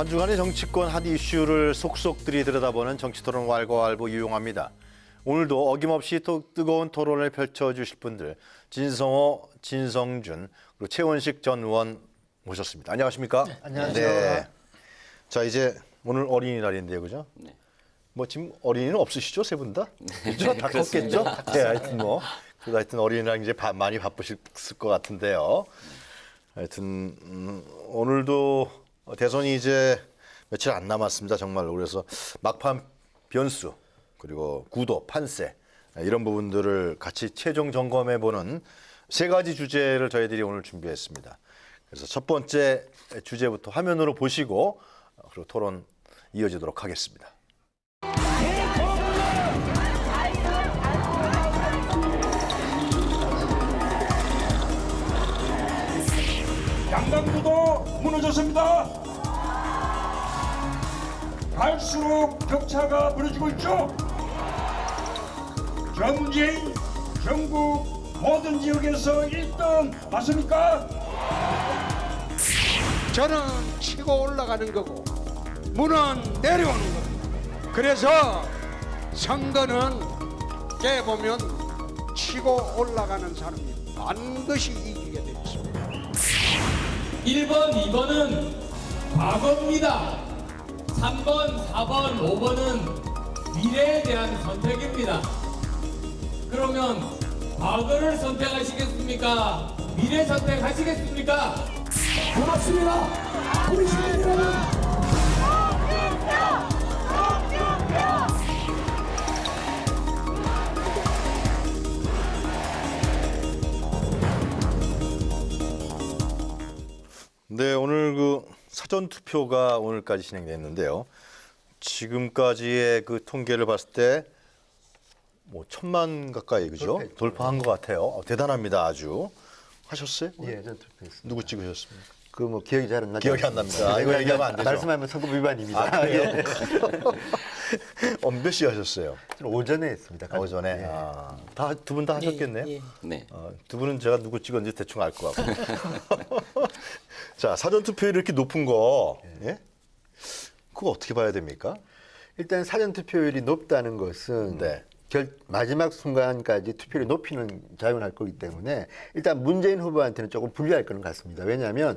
한 주간의 정치권 핫 이슈를 속속들이 들여다보는 정치토론 왈가왈부 유용합니다. 오늘도 어김없이 또 뜨거운 토론을 펼쳐주실 분들 진성호, 진성준, 그리고 최원식 전 의원 모셨습니다. 안녕하십니까? 네, 안녕하세요. 네. 자, 이제 오늘 어린이날인데요, 그죠? 네. 뭐 지금 어린이는 없으시죠, 세 분 다? 그죠? 다 컸겠죠? 네, 하여튼 뭐 그래도 하여튼 어린이날 이제 많이 바쁘실 것 같은데요. 하여튼 오늘도 대선이 이제 며칠 안 남았습니다, 정말로. 그래서 막판 변수 그리고 구도, 판세 이런 부분들을 같이 최종 점검해보는 세 가지 주제를 저희들이 오늘 준비했습니다. 그래서 첫 번째 주제부터 화면으로 보시고 그리고 토론 이어지도록 하겠습니다. 양강구도 무너졌습니다. 갈수록 격차가 벌어지고 있죠. 전쟁 전국 모든 지역에서 1등 맞습니까? 저는 치고 올라가는 거고 문은 내려오는 겁니다. 그래서 선거는 깨보면 치고 올라가는 사람이 반드시 이기게 되어 있습니다. 1번, 2번은 과거입니다. 3번, 4번, 5번은 미래에 대한 선택입니다. 그러면 과거를 선택하시겠습니까? 미래 선택하시겠습니까? 고맙습니다. 우리 시민 여러분. 네, 오늘 그 사전 투표가 오늘까지 진행됐는데요. 지금까지의 그 통계를 봤을 때 뭐 1,000만 가까이 그죠? 돌파한 것 같아요. 대단합니다, 아주. 하셨어요? 예, 전 투표했습니다. 누구 찍으셨습니까? 그 뭐 기억이 잘 안 나죠. 기억이 안 납니다. 이거 얘기하면 안 되죠. 말씀하면 선거 위반입니다. 아, 그래요? 몇 시 하셨어요? 저는 오전에 했습니다. 오전에. 예. 아, 다 두 분 다 하셨겠네요. 네. 두 분은 제가 누구 찍었는지 대충 알 것 같고. 자, 사전 투표율 이렇게 높은 거, 예? 그거 어떻게 봐야 됩니까? 일단 사전 투표율이 높다는 것은 네. 마지막 순간까지 투표율이 높이는 작용을 할 거기 때문에 일단 문재인 후보한테는 조금 불리할 거는 같습니다. 왜냐하면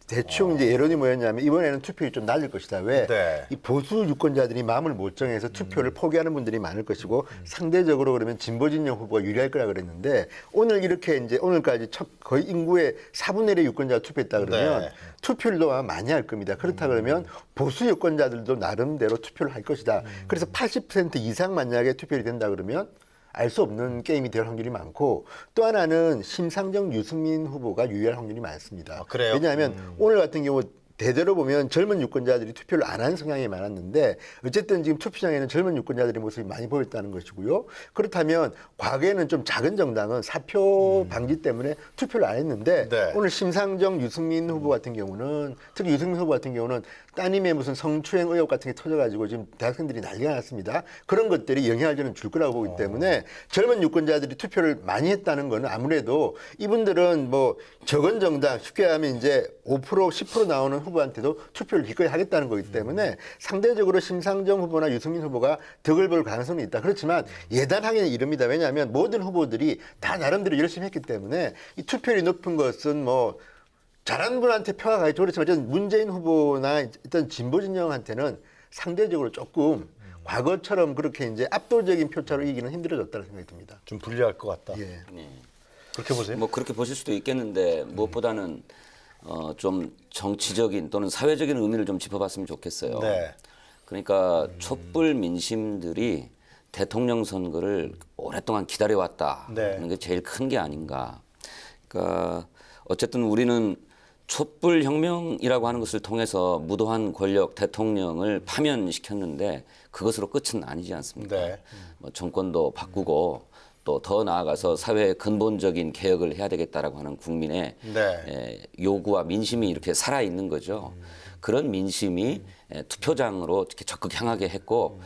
대충 이제 예론이 뭐였냐면 이번에는 투표율이 좀 낮을 것이다. 왜? 네. 이 보수 유권자들이 마음을 못 정해서 투표를 포기하는 분들이 많을 것이고 상대적으로 그러면 진보 진영 후보가 유리할 거라 그랬는데 오늘 이렇게 이제 오늘까지 거의 인구의 4분의 1의 유권자가 투표했다 그러면 네. 투표율도 아마 많이 할 겁니다. 그렇다 그러면 보수 유권자들도 나름대로 투표를 할 것이다. 그래서 80% 이상 만약에 투표율이 된다 그러면 알 수 없는 게임이 될 확률이 많고 또 하나는 심상정 유승민 후보가 유리할 확률이 많습니다. 아, 그래요? 왜냐하면 오늘 같은 경우 대대로 보면 젊은 유권자들이 투표를 안 하는 성향이 많았는데 어쨌든 지금 투표장에는 젊은 유권자들의 모습이 많이 보였다는 것이고요. 그렇다면 과거에는 좀 작은 정당은 사표 방지 때문에 투표를 안 했는데 네. 오늘 심상정 유승민 후보 같은 경우는 특히 유승민 후보 같은 경우는 따님의 무슨 성추행 의혹 같은 게 터져가지고 지금 대학생들이 난리가 났습니다. 그런 것들이 영향을 저는 줄 거라고 보기 때문에 젊은 유권자들이 투표를 많이 했다는 거는 아무래도 이분들은 뭐 적은 정당 쉽게 하면 이제 5% 10% 나오는 후보한테도 투표를 기꺼이 하겠다는 거기 때문에 상대적으로 심상정 후보나 유승민 후보가 덕을 볼 가능성이 있다. 그렇지만 예단하기는 이릅니다. 왜냐하면 모든 후보들이 다 나름대로 열심히 했기 때문에 이 투표율이 높은 것은 뭐 잘하는 분한테 표가 가겠죠. 그렇지만 문재인 후보나 일단 진보 진영한테는 상대적으로 조금 과거처럼 그렇게 이제 압도적인 표차로 이기는 힘들어졌다는 생각이 듭니다. 좀 불리할 것 같다. 예. 네. 그렇게 보세요? 뭐 그렇게 보실 수도 있겠는데 무엇보다는 좀 정치적인 또는 사회적인 의미를 좀 짚어봤으면 좋겠어요. 네. 그러니까 촛불 민심들이 대통령 선거를 오랫동안 기다려왔다는 네. 게 제일 큰 게 아닌가. 그러니까 어쨌든 우리는 촛불 혁명이라고 하는 것을 통해서 무도한 권력 대통령을 파면시켰는데 그것으로 끝은 아니지 않습니까? 네. 뭐 정권도 바꾸고 또 더 나아가서 사회의 근본적인 개혁을 해야 되겠다라고 하는 국민의 네. 요구와 민심이 이렇게 살아 있는 거죠. 그런 민심이 투표장으로 이렇게 적극 향하게 했고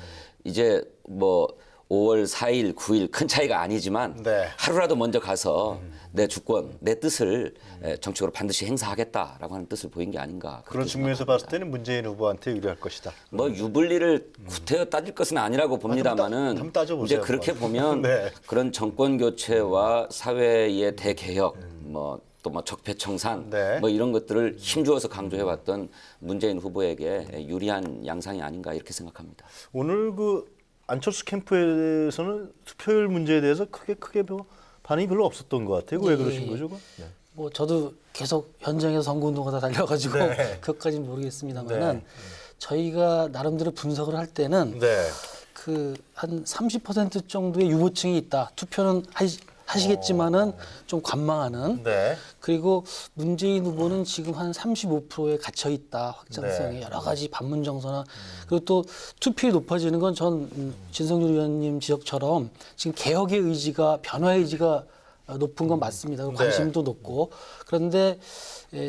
이제 뭐 5월 4일, 9일 큰 차이가 아니지만 네. 하루라도 먼저 가서 내 주권, 내 뜻을 정책으로 반드시 행사하겠다라고 하는 뜻을 보인 게 아닌가. 그런 측면에서 봤을 때는 문재인 후보한테 유리할 것이다. 뭐 유불리를 구태여 따질 것은 아니라고 봅니다만은 한번 따져보세요, 이제 그렇게 한번. 보면 네. 그런 정권 교체와 사회의 대개혁, 뭐 또 뭐 적폐청산, 네. 뭐 이런 것들을 힘주어서 강조해왔던 문재인 후보에게 유리한 양상이 아닌가 이렇게 생각합니다. 오늘 그 안철수 캠프에서는 투표율 문제에 대해서 크게 뭐 반응이 별로 없었던 것 같아요. 왜 예, 그러신 예. 거죠? 그건? 네. 뭐 저도 계속 현장에서 선거운동하다 달려가지고 네. 그것까지는 모르겠습니다만은 네. 저희가 나름대로 분석을 할 때는 네. 그 한 30% 정도의 유보층이 있다. 투표는 하시겠지만은 좀 관망하는. 네. 그리고 문재인 후보는 지금 한 35%에 갇혀 있다. 확장성에 네. 여러 가지 반문 정서나 그리고 또 투표율이 높아지는 건 전 진성준 의원님 지적처럼 지금 개혁의 의지가 변화의 의지가 높은 건 맞습니다. 그리고 관심도 높고 그런데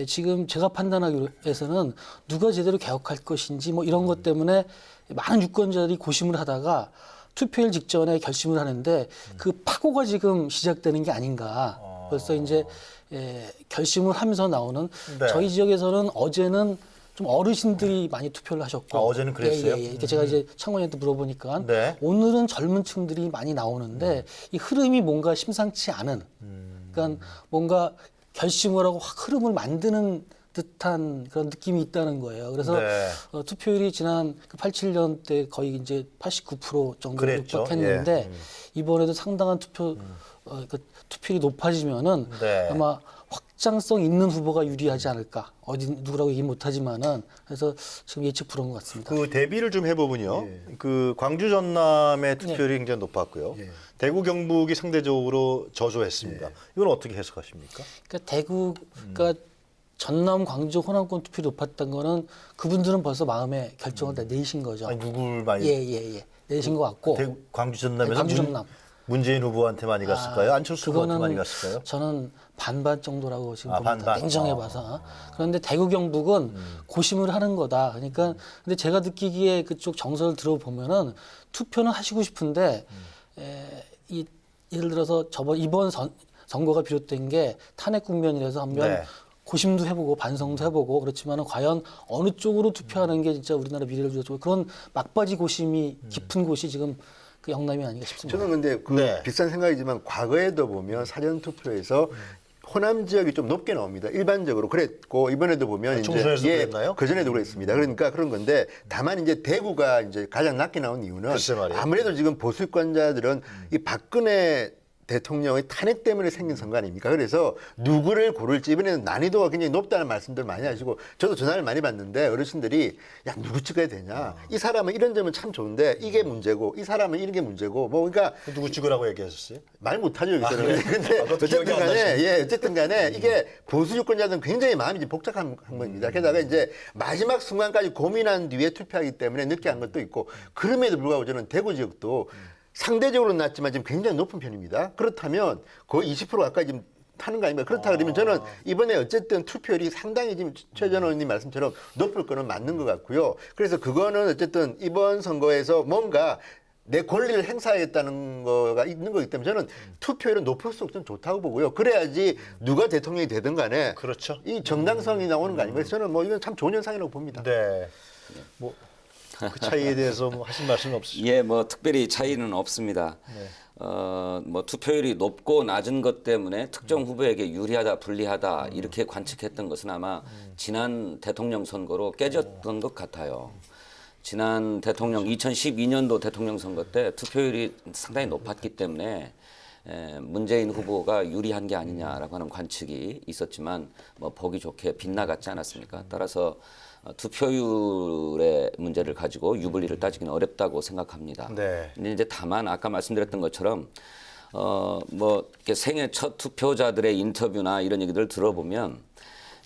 지금 제가 판단하기로해서는 누가 제대로 개혁할 것인지 뭐 이런 것 때문에 많은 유권자들이 고심을 하다가 투표일 직전에 결심을 하는데 그 파고가 지금 시작되는 게 아닌가. 벌써 이제 결심을 하면서 나오는 네. 저희 지역에서는 어제는 좀 어르신들이 많이 투표를 하셨고 어제는 그랬어요? 예. 이렇게 제가 이제 창원이한테 물어보니까 네. 오늘은 젊은 층들이 많이 나오는데 이 흐름이 뭔가 심상치 않은 그러니까 뭔가 결심을 하고 확 흐름을 만드는 듯한 그런 느낌이 있다는 거예요. 그래서 네. 투표율이 지난 87년 때 거의 이제 89% 정도 그랬죠. 육박했는데 예. 이번에도 상당한 그 투표율이 높아지면은 네. 아마 확장성 있는 후보가 유리하지 않을까. 어디 누구라고 얘기 못하지만은 그래서 지금 예측 불허인 것 같습니다. 그 대비를 좀 해보면요. 그 광주 전남의 투표율이 굉장히 높았고요. 대구 경북이 상대적으로 저조했습니다. 이건 어떻게 해석하십니까? 그러니까 대구가 전남, 광주, 호남권 투표율이 높았던 거는 그분들은 벌써 마음에 결정을 다 내신 거죠. 아니, 누굴 많이 예. 내신 것 같고. 광주 전남에서 네, 광주 전남. 문재인 후보한테 많이 갔을까요? 안철수 후보한테 많이 갔을까요? 저는 반반 정도라고 지금 아, 봅니다. 반반. 냉정해봐서. 그런데 대구 경북은 고심을 하는 거다. 그러니까 근데 제가 느끼기에 그쪽 정서를 들어보면은 투표는 하시고 싶은데 예를 들어서 이번 선거가 비롯된 게 탄핵 국면이라서 한번 네. 고심도 해보고 반성도 해보고 그렇지만은 과연 어느 쪽으로 투표하는 게 진짜 우리나라 미래를 위해서 그런 막바지 고심이 깊은 곳이 지금 그 영남이 아닌가 싶습니다. 저는 근데 그 네. 비슷한 생각이지만 과거에도 보면 사전 투표에서 호남 지역이 좀 높게 나옵니다. 일반적으로 그랬고 이번에도 보면 총선에서도 그랬나요? 그 전에도 그랬습니다. 그러니까 그런 건데 다만 이제 대구가 이제 가장 낮게 나온 이유는 글쎄 말이에요. 아무래도 지금 보수권자들은 이 박근혜 대통령의 탄핵 때문에 생긴 선거 아닙니까? 그래서 누구를 고를지 이번에는 난이도가 굉장히 높다는 말씀들 많이 하시고 저도 전화를 많이 받는데 어르신들이 야 누구 찍어야 되냐? 이 사람은 이런 점은 참 좋은데 이게 문제고 이 사람은 이런 게 문제고 뭐 그러니까 누구 찍으라고 얘기하셨어요? 말 못하죠 여기서는. 그래요? 근데 아, 그것도 기억이 어쨌든 안 간에 나시네. 어쨌든 간에 이게 보수 유권자들은 굉장히 마음이 이제 복잡한 겁니다. 게다가 이제 마지막 순간까지 고민한 뒤에 투표하기 때문에 늦게 한 것도 있고 그럼에도 불구하고 저는 대구 지역도 상대적으로 낮지만 지금 굉장히 높은 편입니다. 그렇다면 거의 20% 가까이 지금 타는 거 아닙니까? 그렇다 그러면 저는 이번에 어쨌든 투표율이 상당히 지금 최 전 의원님 말씀처럼 높을 거는 맞는 것 같고요. 그래서 그거는 어쨌든 이번 선거에서 뭔가 내 권리를 행사하겠다는 거가 있는 거기 때문에 저는 투표율은 높을수록 좀 좋다고 보고요. 그래야지 누가 대통령이 되든 간에 그렇죠. 이 정당성이 나오는 거 아닙니까? 그래서 저는 뭐 이건 참 좋은 현상이라고 봅니다. 네. 뭐 그 차이에 대해서 뭐 하신 말씀 없으시죠? 예, 뭐 특별히 차이는 없습니다. 뭐 투표율이 높고 낮은 것 때문에 특정 후보에게 유리하다, 불리하다 이렇게 관측했던 것은 아마 지난 대통령 선거로 깨졌던 것 같아요. 지난 대통령 2012년도 대통령 선거 때 투표율이 상당히 높았기 때문에 문재인 후보가 유리한 게 아니냐라고 하는 관측이 있었지만 뭐 보기 좋게 빗나갔지 않았습니까? 따라서 투표율의 문제를 가지고 유불리를 따지기는 어렵다고 생각합니다. 네. 근데 이제 다만 아까 말씀드렸던 것처럼 뭐 이렇게 생애 첫 투표자들의 인터뷰나 이런 얘기들을 들어보면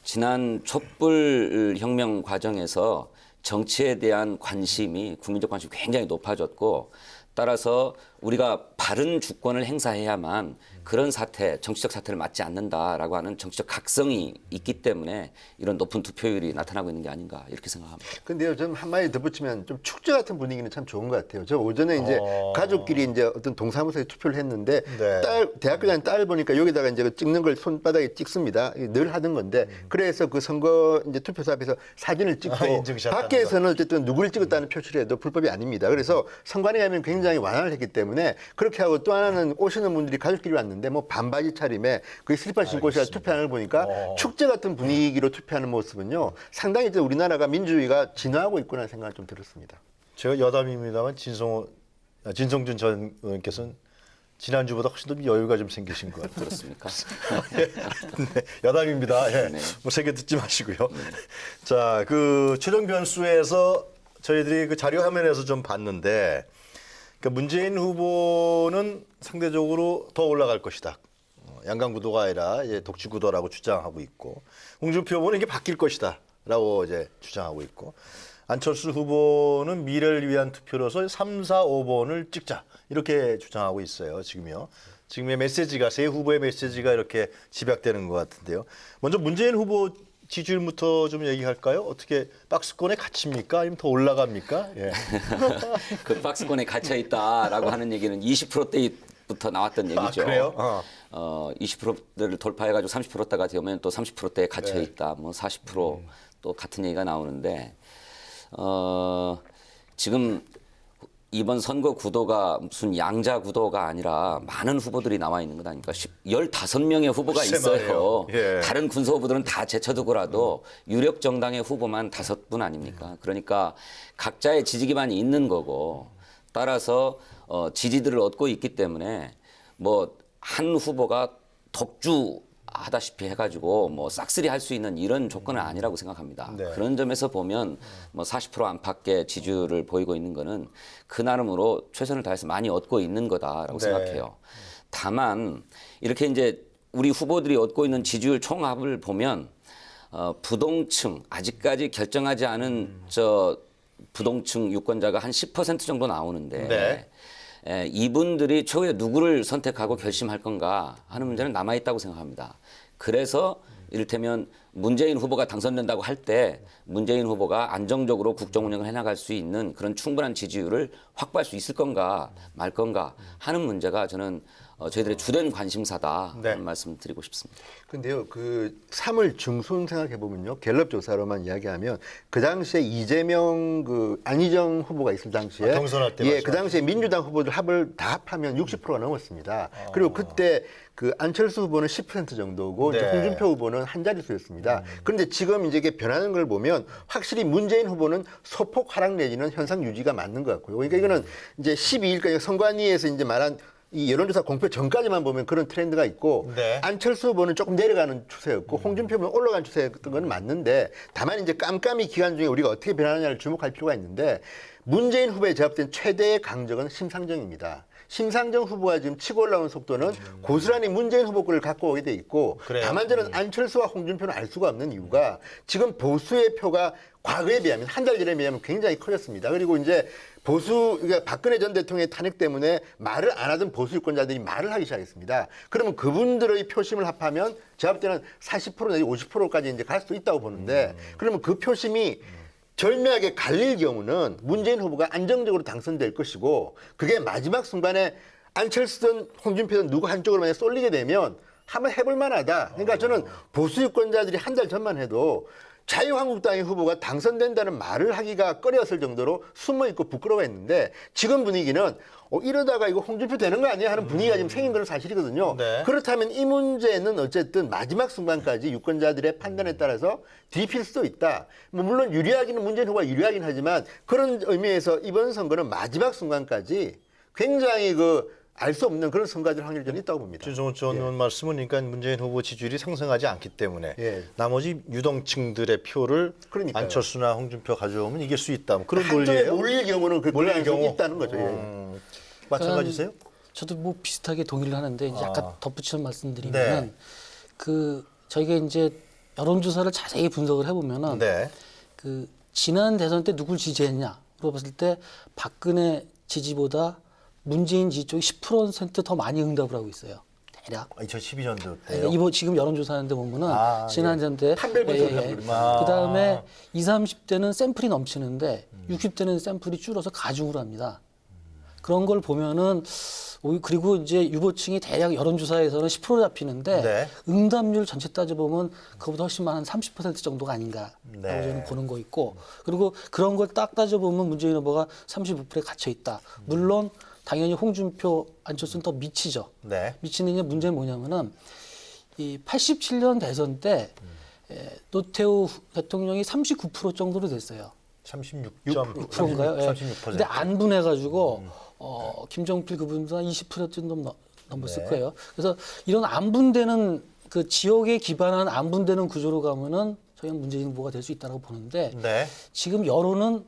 지난 촛불 혁명 과정에서 정치에 대한 관심이 국민적 관심이 굉장히 높아졌고 따라서 우리가 바른 주권을 행사해야만 그런 사태, 정치적 사태를 맞지 않는다라고 하는 정치적 각성이 있기 때문에 이런 높은 투표율이 나타나고 있는 게 아닌가 이렇게 생각합니다. 근데요, 좀 한마디 덧붙이면 좀 축제 같은 분위기는 참 좋은 것 같아요. 저 오전에 이제 가족끼리 이제 어떤 동사무소에 투표를 했는데 네. 대학교 다니는 딸 보니까 여기다가 이제 그 찍는 걸 손바닥에 찍습니다. 늘 하던 건데 그래서 그 선거 이제 투표소 앞에서 사진을 찍고 인증샷 밖에서는 어쨌든 누구를 찍었다는 표시를 해도 불법이 아닙니다. 그래서 선관위 가면 굉장히 완화를 했기 때문에 그렇게 하고 또 하나는 오시는 분들이 가족끼리 왔는데 뭐 반바지 차림에 그 슬리퍼 신고 오셔서 투표하는 걸 보니까 축제 같은 분위기로 투표하는 모습은요 상당히 이제 우리나라가 민주주의가 진화하고 있구나 생각이 좀 들었습니다. 제가 여담입니다만 진성준 전 의원께서는 지난주보다 훨씬 더 여유가 좀 생기신 것 같아요. 그렇습니까? 네, 여담입니다. 예. 네. 뭐 세게 듣지 마시고요. 자, 그 최종 변수에서 저희들이 그 자료 화면에서 좀 봤는데, 그러니까 문재인 후보는 상대적으로 더 올라갈 것이다. 양강 구도가 아니라 이제 독주 구도라고 주장하고 있고, 홍준표 후보는 이게 바뀔 것이다라고 이제 주장하고 있고, 안철수 후보는 미래를 위한 투표로서 3, 4, 5번을 찍자 이렇게 주장하고 있어요. 지금요. 지금의 메시지가 세 후보의 메시지가 이렇게 집약되는 것 같은데요. 먼저 문재인 후보 지지율부터 좀 얘기할까요? 어떻게 박스권에 갇힙니까? 아니면 더 올라갑니까? 예. 그 박스권에 갇혀 있다라고 하는 얘기는 20%대부터 나왔던 얘기죠. 아, 그래요? 20%대를 돌파해가지고 30%대가 되면 또 30%대에 갇혀 있다. 뭐 40%또 같은 얘기가 나오는데 지금 이번 선거 구도가 무슨 양자 구도가 아니라 많은 후보들이 나와 있는 것 아닙니까? 15명의 후보가 글쎄 있어요. 말이에요. 예. 다른 군소 후보들은 다 제쳐두고라도 유력 정당의 후보만 5분 아닙니까? 그러니까 각자의 지지 기반이 있는 거고 따라서 지지들을 얻고 있기 때문에 뭐 한 후보가 독주하다시피 해가지고 뭐 싹쓸이 할 수 있는 이런 조건은 아니라고 생각합니다. 네. 그런 점에서 보면 뭐 40% 안팎의 지지율을 보이고 있는 거는 그 나름으로 최선을 다해서 많이 얻고 있는 거다라고 네. 생각해요. 다만 이렇게 이제 우리 후보들이 얻고 있는 지지율 총합을 보면 부동층 아직까지 결정하지 않은 저 부동층 유권자가 한 10% 정도 나오는데 네. 이분들이 최후에 누구를 선택하고 결심할 건가 하는 문제는 남아있다고 생각합니다. 그래서 이를테면 문재인 후보가 당선된다고 할 때 문재인 후보가 안정적으로 국정 운영을 해나갈 수 있는 그런 충분한 지지율을 확보할 수 있을 건가 말 건가 하는 문제가 저는 저희들의 주된 관심사다 네. 하는 말씀 드리고 싶습니다. 근데요, 그 3월 중순 생각해 보면요, 갤럽 조사로만 이야기하면 그 당시에 이재명 그 안희정 후보가 있을 당시에 경선할 때 예, 맞죠. 그 당시에 민주당 후보들 합을 다 합하면 60%가 넘었습니다. 그리고 그때 그 안철수 후보는 10% 정도고 이제 네. 홍준표 후보는 한 자릿수였습니다. 그런데 지금 이제 이게 변하는 걸 보면 확실히 문재인 후보는 소폭 하락 내지는 현상 유지가 맞는 것 같고요. 그러니까 이거는 이제 12일까지 선관위에서 이제 말한 이 여론조사 공표 전까지만 보면 그런 트렌드가 있고 네. 안철수 후보는 조금 내려가는 추세였고 홍준표 후보는 올라가는 추세였던 건 맞는데 다만 이제 깜깜이 기간 중에 우리가 어떻게 변하느냐를 주목할 필요가 있는데 문재인 후보에 제압된 최대의 강적은 심상정입니다. 심상정 후보가 지금 치고 올라오는 속도는 고스란히 문재인 후보권을 갖고 오게 돼 있고 그래요? 다만 저는 안철수와 홍준표는 알 수가 없는 이유가 지금 보수의 표가 과거에 비하면 한 달 전에 비하면 굉장히 커졌습니다. 그리고 이제 보수, 그러니까 박근혜 전 대통령의 탄핵 때문에 말을 안 하던 보수 유권자들이 말을 하기 시작했습니다. 그러면 그분들의 표심을 합하면 제가 볼 때는 40% 내지 50%까지 이제 갈 수 있다고 보는데 그러면 그 표심이 절묘하게 갈릴 경우는 문재인 후보가 안정적으로 당선될 것이고 그게 마지막 순간에 안철수든 홍준표든 누구 한쪽으로 만약 쏠리게 되면 한번 해볼 만하다. 그러니까 저는 보수 유권자들이 한 달 전만 해도 자유한국당의 후보가 당선된다는 말을 하기가 꺼렸을 정도로 숨어있고 부끄러워했는데 지금 분위기는 이러다가 이거 홍준표 되는 거 아니야 하는 분위기가 지금 생긴 건 사실이거든요. 네. 그렇다면 이 문제는 어쨌든 마지막 순간까지 유권자들의 판단에 따라서 뒤필 수도 있다. 뭐 물론 유리하기는 문재인 후보가 유리하긴 하지만 그런 의미에서 이번 선거는 마지막 순간까지 굉장히 알 수 없는 그런 선거될 확률이 저는 있다고 봅니다. 진성훈 전 의원 말씀은 그러니까 문재인 후보 지지율이 상승하지 않기 때문에 예. 나머지 유동층들의 표를 그러니까요. 안철수나 홍준표 가져오면 이길 수 있다. 뭐 그런 한쪽에 논리예요. 몰릴 경우는 그 몰릴 가능성이 경우? 있다는 거죠. 예. 마찬가지세요? 저도 뭐 비슷하게 동의를 하는데 이제 약간 덧붙이는 말씀드리면 그 저희가 이제 여론조사를 자세히 분석을 해보면은 네. 그 지난 대선 때 누굴 지지했냐 물어봤을 때 박근혜 지지보다 문재인 지지 쪽이 10%더 많이 응답을 하고 있어요. 대략. 2012년도 예, 때요. 이번 지금 여론조사하는데 보면은 아, 지난주인데 판별 분석을 하고 그러면. 그다음에 20, 30대는 샘플이 넘치는데 60대는 샘플이 줄어서 가중을 합니다. 그런 걸 보면은 그리고 이제 유보층이 대략 여론조사에서는 10% 잡히는데 네. 응답률 전체 따져보면 그보다 훨씬 많은 30% 정도가 아닌가라고 네. 저는 보는 거 있고 그리고 그런 걸 딱 따져보면 문재인 후보가 35%에 갇혀 있다. 물론 당연히 홍준표, 안철수는 더 미치죠. 네. 미치는 게 문제는 뭐냐면은 이 87년 대선 때 노태우 대통령이 39% 정도로 됐어요. 36.6%인가요? 예. 36%. 근데 안 분해가지고 김정필 그분보다 20% 좀 넘었을 네. 거예요. 그래서 이런 안 분되는 그 지역에 기반한 안 분되는 구조로 가면은 저희는 문재인 후보가 될 수 있다고 보는데 네. 지금 여론은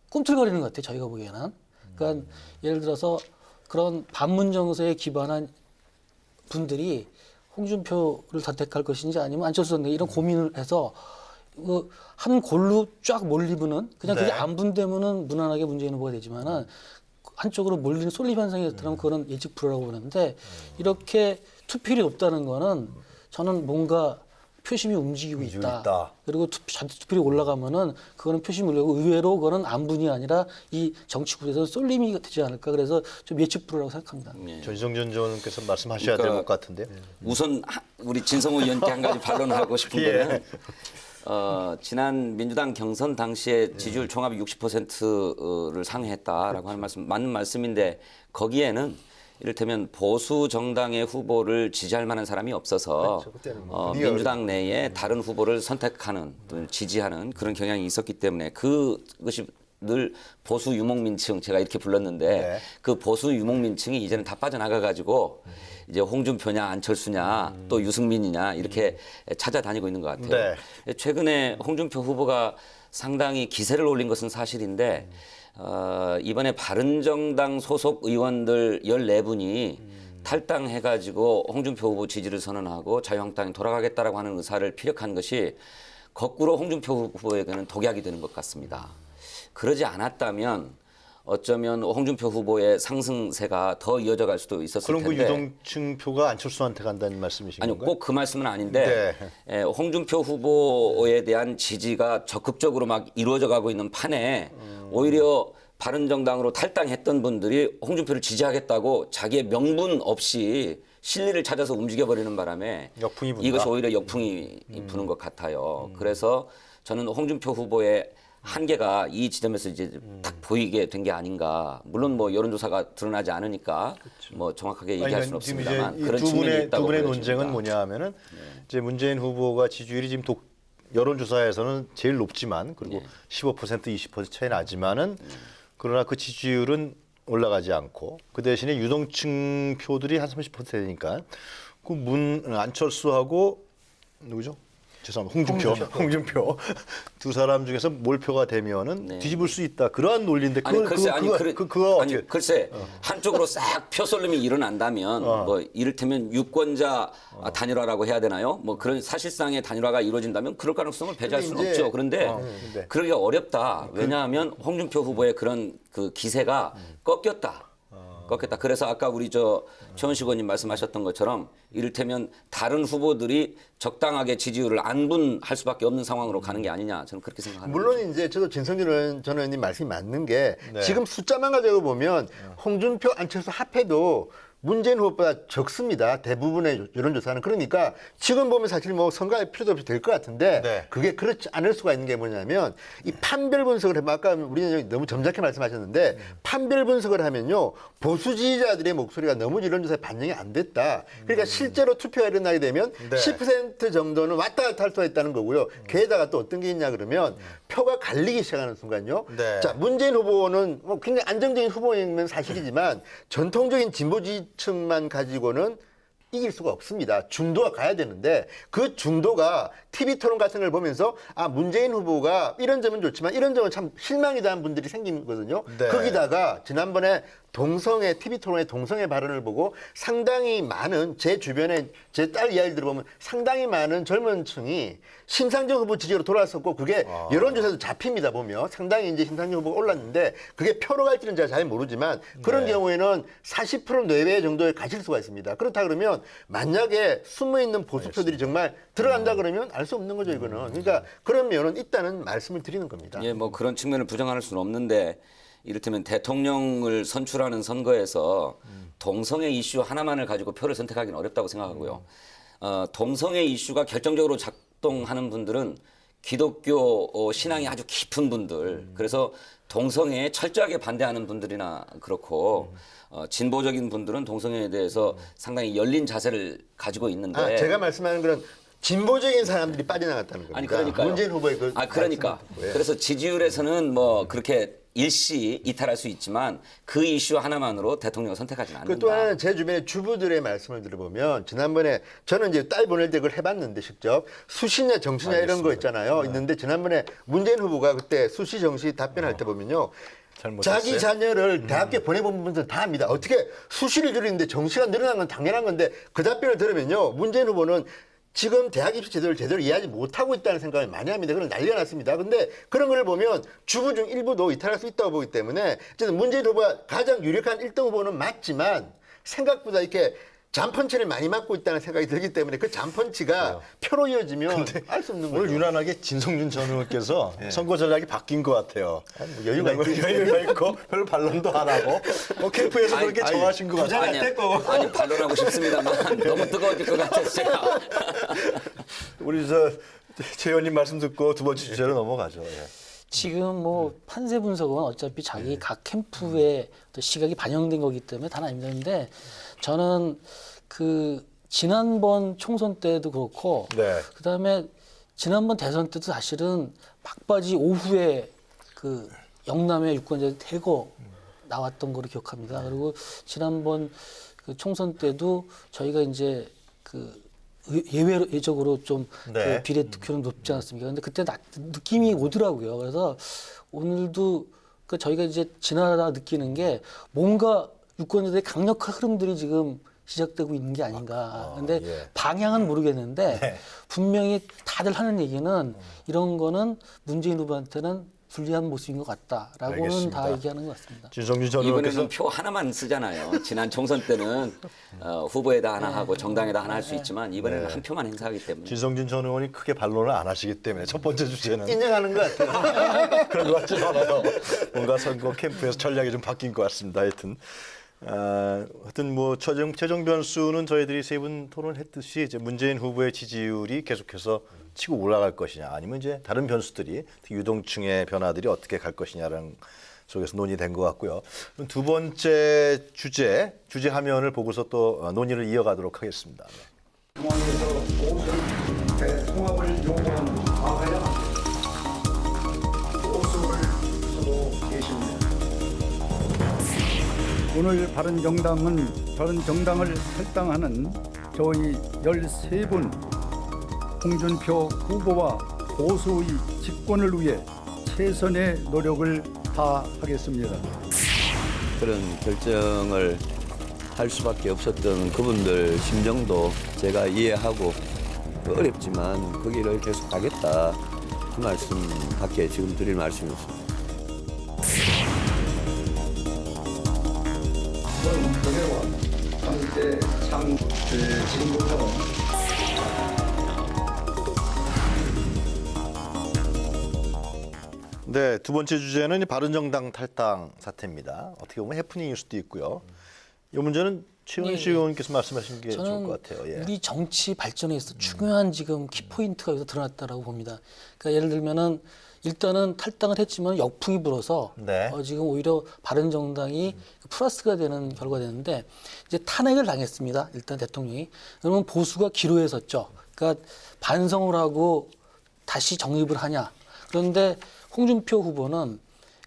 꿈틀거리는 것 같아요. 저희가 보기에는. 그러니까 예를 들어서 그런 반문 정서에 기반한 분들이 홍준표를 선택할 것인지 아니면 안철수 선택 이런 고민을 해서 그 한 골로 쫙 몰리면은 그냥 네. 그게 안 분되면은 무난하게 문재인 후보가 되지만은 한쪽으로 몰리는 쏠림 현상이 나타나면 그거는 예측 불허라고 보는데 이렇게 투표율이 높다는 거는 저는 뭔가 표심이 움직이고 있다. 그리고 잔뜩 투표율이 올라가면은 그거는 표심이 올라가고 의외로 그거는 안분이 아니라 이 정치 구도에서 쏠림이 되지 않을까. 그래서 좀 예측 불허라고 생각합니다. 전성준 의원께서 말씀하셔야 될 것 같은데요. 우선 우리 진성호 의원께 한 가지 반론하고 싶은 예. 거는 지난 민주당 경선 당시에 지지율 총합이 60%를 상회했다라고 하는 말씀 맞는 말씀인데 거기에는 이를테면 보수 정당의 후보를 지지할 만한 사람이 없어서 그렇죠. 그때는 뭐 민주당 내에 다른 후보를 선택하는 또는 지지하는 그런 경향이 있었기 때문에 그것이 늘 보수 유목민층 제가 이렇게 불렀는데 네. 그 보수 유목민층이 이제는 다 빠져나가 가지고 이제 홍준표냐 안철수냐 또 유승민이냐 이렇게 찾아다니고 있는 것 같아요. 네. 최근에 홍준표 후보가 상당히 기세를 올린 것은 사실인데 이번에 바른정당 소속 의원들 14분이 탈당해가지고 홍준표 후보 지지를 선언하고 자유한국당에 돌아가겠다라고 하는 의사를 피력한 것이 거꾸로 홍준표 후보에게는 독약이 되는 것 같습니다. 그러지 않았다면 어쩌면 홍준표 후보의 상승세가 더 이어져 갈 수도 있었을 그럼 그 텐데. 유동층 표가 안철수한테 간다는 말씀이신 아니요, 건가요? 꼭 그 말씀은 아닌데 홍준표 후보에 대한 지지가 적극적으로 막 이루어져 가고 있는 판에 오히려 바른정당으로 탈당했던 분들이 홍준표를 지지하겠다고 자기의 명분 없이 실리를 찾아서 움직여버리는 바람에 역풍이 분다. 이것이 오히려 역풍이 부는 것 같아요. 그래서 저는 홍준표 후보의 한계가 이 지점에서 이제 딱 보이게 된 게 아닌가. 물론 뭐 여론조사가 드러나지 않으니까 뭐 정확하게 얘기할 수는 지금 없습니다만 이제 그런 두 측면이 분의 있다고 보여집니다. 논쟁은 뭐냐 하면은 이제 문재인 후보가 지지율이 지금 여론조사에서는 제일 높지만 그리고 15% 20% 차이 나지만은 그러나 그 지지율은 올라가지 않고 그 대신에 유동층 표들이 한 30% 되니까 그 안철수하고 누구죠? 죄송합니다. 홍준표 두 사람 중에서 몰표가 되면은 뒤집을 수 있다. 그러한 논리인데 글쎄 한쪽으로 싹 표쏠림이 일어난다면 뭐 이를테면 유권자 단일화라고 해야 되나요? 뭐 그런 사실상의 단일화가 이루어진다면 그럴 가능성을 배제할 수는 없죠. 그런데 그러기가 어렵다. 왜냐하면 홍준표 후보의 그런 그 기세가 꺾였다. 그래서 아까 우리 최원식 의원님 말씀하셨던 것처럼 이를테면 다른 후보들이 적당하게 지지율을 안분할 수밖에 없는 상황으로 가는 게 아니냐 저는 그렇게 생각합니다. 물론 이제 저도 진성준 전 의원님 말씀이 맞는 게 지금 숫자만 가지고 보면 홍준표, 안철수 합해도 문재인 후보보다 적습니다. 대부분의 여론조사는. 그러니까 지금 보면 사실 뭐 선거할 필요도 없이 될 것 같은데 그게 그렇지 않을 수가 있는 게 뭐냐면 이 판별 분석을 해보면 아까 우리는 너무 점잖게 말씀하셨는데 판별 분석을 하면요. 보수 지지자들의 목소리가 너무 여론조사에 반영이 안 됐다. 그러니까 실제로 투표가 일어나게 되면 10% 정도는 왔다 갔다 할 수가 있다는 거고요. 게다가 또 어떤 게 있냐 그러면 표가 갈리기 시작하는 순간요. 자, 문재인 후보는 뭐 굉장히 안정적인 후보이면 사실이지만 전통적인 진보 지지층만 가지고는 이길 수가 없습니다. 중도가 가야 되는데 그 중도가 TV 토론 같은 걸 보면서 아 문재인 후보가 이런 점은 좋지만 이런 점은 참 실망이다 하는 분들이 생기거든요. 거기다가 지난번에 동성애 TV 토론의 동성애 발언을 보고 상당히 많은 제 주변에 제 딸 이야기를 들어보면 상당히 많은 젊은 층이 심상정 후보 지지로 돌아섰고 그게 여론조사에도 잡힙니다 보면 상당히 이제 심상정 후보가 올랐는데 그게 표로 갈지는 제가 잘 모르지만 그런 경우에는 40% 내외 정도에 가실 수가 있습니다. 그렇다 그러면 만약에 숨어 있는 보수표들이 정말 들어간다 그러면 알 수 없는 거죠 이거는. 그러니까 그런 면은 있다는 말씀을 드리는 겁니다. 예, 뭐 그런 측면을 부정할 수는 없는데 이를테면 대통령을 선출하는 선거에서 동성애 이슈 하나만을 가지고 표를 선택하기는 어렵다고 생각하고요. 동성애 이슈가 결정적으로 작동하는 분들은 기독교 신앙이 아주 깊은 분들, 그래서 동성애에 철저하게 반대하는 분들이나 그렇고 진보적인 분들은 동성애에 대해서 상당히 열린 자세를 가지고 있는데 제가 말씀하는 그런 진보적인 사람들이 빠져나갔다는 겁니다. 아니 그러니까 문재인 후보의 그 그러니까 그래서 지지율에서는 뭐 그렇게 일시 이탈할 수 있지만 그 이슈 하나만으로 대통령을 선택하지는 않는다. 또 하나는 제 주변에 주부들의 말씀을 들어보면 지난번에 저는 이제 딸 보낼 때 그걸 해봤는데 직접 수시냐 정시냐 이런 거 있잖아요. 있는데 지난번에 문재인 후보가 그때 수시 정시 답변할 때 보면요. 자기 자녀를 대학교에 보내본 분들 다 압니다. 어떻게 수시를 줄이는데 정시가 늘어난 건 당연한 건데 그 답변을 들으면요. 문재인 후보는 지금 대학 입시 제도를 제대로 이해하지 못하고 있다는 생각을 많이 합니다. 그런 난리가 났습니다. 근데 그런 걸 보면 주부 중 일부도 이탈할 수 있다고 보기 때문에 어쨌든 문재인 후보가 가장 유력한 1등 후보는 맞지만 생각보다 이렇게 잔펀치를 많이 맞고 있다는 생각이 들기 때문에 그 잔펀치가 표로 이어지면 알 수 없는 거죠. 오늘 유난하게 진성준 전 의원께서 선거 전략이 바뀐 것 같아요. 뭐 여유가 있고 별 반론도 안 하고 캠프에서 그렇게 정하신 것 같아요. 아니 반론하고 싶습니다만 너무 뜨거워질 것 같아서 제가. 우리 최 의원님 말씀 듣고 두 번째 주제로 넘어가죠. 예. 지금 뭐 판세 분석은 어차피 자기 각 캠프의 또 시각이 반영된 거기 때문에 다 아닙니다. 근데 저는 그 지난번 총선 때도 그렇고 그다음에 지난번 대선 때도 사실은 막바지 오후에 그 영남의 유권자들 대거 나왔던 거로 기억합니다. 그리고 지난번 그 총선 때도 저희가 이제 그 예외적으로 좀 그 비례 득표는 높지 않았습니까? 근데 그때 느낌이 오더라고요. 그래서 오늘도 그 저희가 이제 지나다 느끼는 게 뭔가 유권자들의 강력한 흐름들이 지금 시작되고 있는 게 아닌가. 근데 방향은 모르겠는데 분명히 다들 하는 얘기는 이런 거는 문재인 후보한테는 불리한 모습인 것 같다라고는 알겠습니다. 다 얘기하는 것 같습니다. 진성준 전 의원께서 이번에는 표 하나만 쓰잖아요. 지난 총선 때는 후보에다 하나 하고 정당에다 하나 할 수 있지만 이번에는 한 표만 행사하기 때문에. 진성준 전 의원이 크게 반론을 안 하시기 때문에 첫 번째 주제는 인정하는 것 같아요. 그런 것 같지 않아요. 뭔가 선거 캠프에서 전략이 좀 바뀐 것 같습니다. 하여튼 뭐 최종 변수는 저희들이 세 분 토론했듯이 이제 문재인 후보의 지지율이 계속해서 치고 올라갈 것이냐 아니면 이제 다른 변수들이 특히 유동층의 변화들이 어떻게 갈 것이냐라는 속에서 논의된 것 같고요. 그럼 두 번째 주제 화면을 보고서 또 논의를 이어가도록 하겠습니다. 중앙에서 보수 대통합을 요구하는 과거야 보수를 서고 계십니다. 오늘 바른정당을 탈당하는 저희 13분 홍준표 후보와 보수의 집권을 위해 최선의 노력을 다하겠습니다. 그런 결정을 할 수밖에 없었던 그분들 심정도 제가 이해하고 어렵지만 그 길을 계속 가겠다 그 말씀밖에 지금 드릴 말씀이 없습니다. 그대와 함께 지금부터 네, 두 번째 주제는 바른정당 탈당 사태입니다. 어떻게 보면 해프닝일 수도 있고요. 이 문제는 최은식 의원께서 말씀하신 게 좋을 것 같아요. 예. 우리 정치 발전에 있어서 중요한 지금 키포인트가 여기서 드러났다라고 봅니다. 그러니까 예를 들면은 일단은 탈당을 했지만 역풍이 불어서 지금 오히려 바른정당이 플러스가 되는 결과가 되는데 이제 탄핵을 당했습니다. 일단 대통령이. 그러면 보수가 기로에 섰죠. 그러니까 반성을 하고 다시 정립을 하냐. 그런데 홍준표 후보는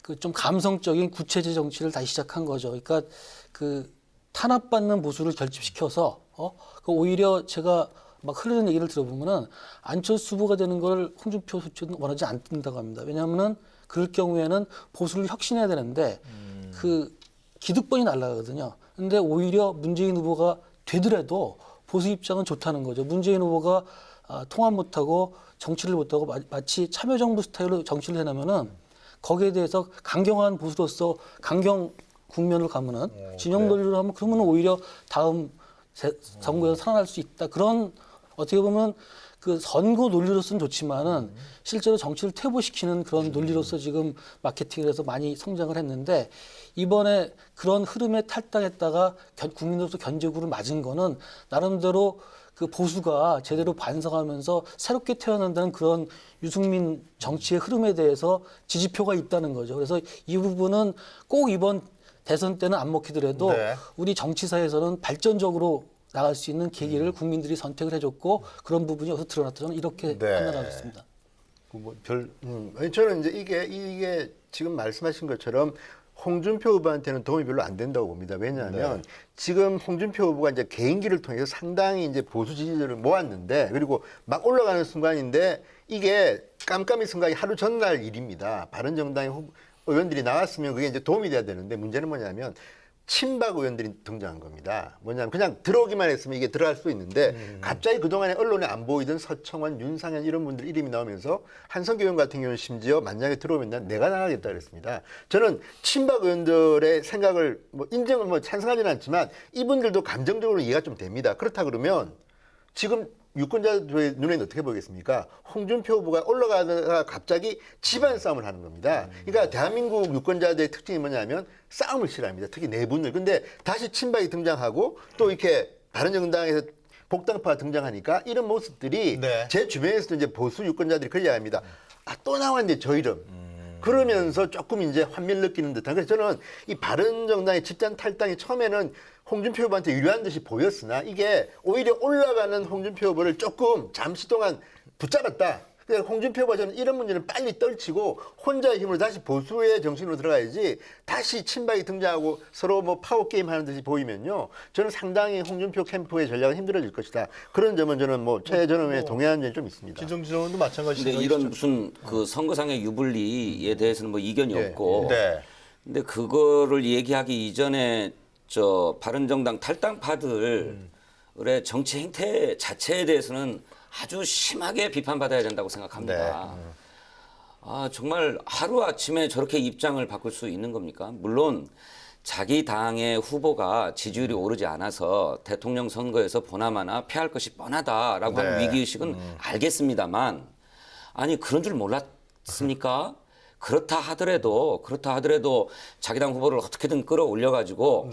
그 좀 감성적인 구체제 정치를 다시 시작한 거죠. 그러니까 그 탄압받는 보수를 결집시켜서 그 오히려 제가 막 흐르는 얘기를 들어보면은 안철수 후보가 되는 걸 홍준표 후보는 원하지 않는다고 합니다. 왜냐하면은 그럴 경우에는 보수를 혁신해야 되는데 그 기득권이 날아가거든요. 근데 오히려 문재인 후보가 되더라도 보수 입장은 좋다는 거죠. 문재인 후보가 통합 못하고 정치를 못하고 마치 참여정부 스타일로 정치를 해나면은 거기에 대해서 강경한 보수로서 강경 국면을 가면은 진영 논리로 하면 그러면 오히려 다음 선거에서 살아날 수 있다. 그런 어떻게 보면 그 선거 논리로서는 좋지만은 실제로 정치를 퇴보시키는 그런 논리로서 지금 마케팅을 해서 많이 성장을 했는데 이번에 그런 흐름에 탈당했다가 국민으로서 견제구를 맞은 거는 나름대로 그 보수가 제대로 반성하면서 새롭게 태어난다는 그런 유승민 정치의 흐름에 대해서 지지표가 있다는 거죠. 그래서 이 부분은 꼭 이번 대선 때는 안 먹히더라도 우리 정치사에서는 발전적으로 나갈 수 있는 계기를 국민들이 선택을 해줬고 그런 부분이 여기서 드러났다. 저는 이렇게 판단하고 있습니다. 저는 이제 이게 지금 말씀하신 것처럼 홍준표 후보한테는 도움이 별로 안 된다고 봅니다. 왜냐하면 지금 홍준표 후보가 이제 개인기를 통해서 상당히 이제 보수 지지자를 모았는데 그리고 막 올라가는 순간인데 이게 깜깜이 순간이 하루 전날 일입니다. 바른정당의 의원들이 나왔으면 그게 이제 도움이 돼야 되는데 문제는 뭐냐면 친박 의원들이 등장한 겁니다. 뭐냐면 그냥 들어오기만 했으면 이게 들어갈 수 있는데 갑자기 그동안에 언론에 안 보이던 서청원, 윤상현 이런 분들 이름이 나오면서 한성규 의원 같은 경우는 심지어 만약에 들어오면 난 내가 나가겠다 그랬습니다. 저는 친박 의원들의 생각을 인정을 찬성하지는 않지만 이분들도 감정적으로 이해가 좀 됩니다. 그렇다 그러면 지금 유권자들의 눈에는 어떻게 보이겠습니까? 홍준표 후보가 올라가다가 갑자기 집안 싸움을 하는 겁니다. 그러니까 대한민국 유권자들의 특징이 뭐냐면 싸움을 싫어합니다. 특히 내분을. 근데 다시 친박이 등장하고 또 이렇게 바른정당에서 복당파가 등장하니까 이런 모습들이 제 주변에서도 이제 보수 유권자들이 그래야 합니다. 또 나왔는데 저 이름. 그러면서 조금 이제 환멸 느끼는 듯한. 그래서 저는 이 바른정당의 집단 탈당이 처음에는 홍준표 후보한테 유리한 듯이 보였으나 이게 오히려 올라가는 홍준표 후보를 조금 잠시 동안 붙잡았다. 그러니까 홍준표 후보가 저는 이런 문제는 빨리 떨치고 혼자의 힘으로 다시 보수의 정신으로 들어가야지 다시 친박이 등장하고 서로 파워게임 하는 듯이 보이면요. 저는 상당히 홍준표 캠프의 전략은 힘들어질 것이다. 그런 점은 저는 최전원에 동의하는 점이 좀 있습니다. 진정주 의원도 마찬가지죠. 근데 이런 무슨 그 선거상의 유불리에 대해서는 이견이 없고 근데 그거를 얘기하기 이전에 저 바른정당 탈당파들의 정치 행태 자체에 대해서는 아주 심하게 비판받아야 된다고 생각합니다. 정말 하루아침에 저렇게 입장을 바꿀 수 있는 겁니까? 물론 자기 당의 후보가 지지율이 오르지 않아서 대통령 선거에서 보나마나 패할 것이 뻔하다라고 하는 위기의식은 알겠습니다만 아니 그런 줄 몰랐습니까? 그렇다 하더라도 자기 당 후보를 어떻게든 끌어올려가지고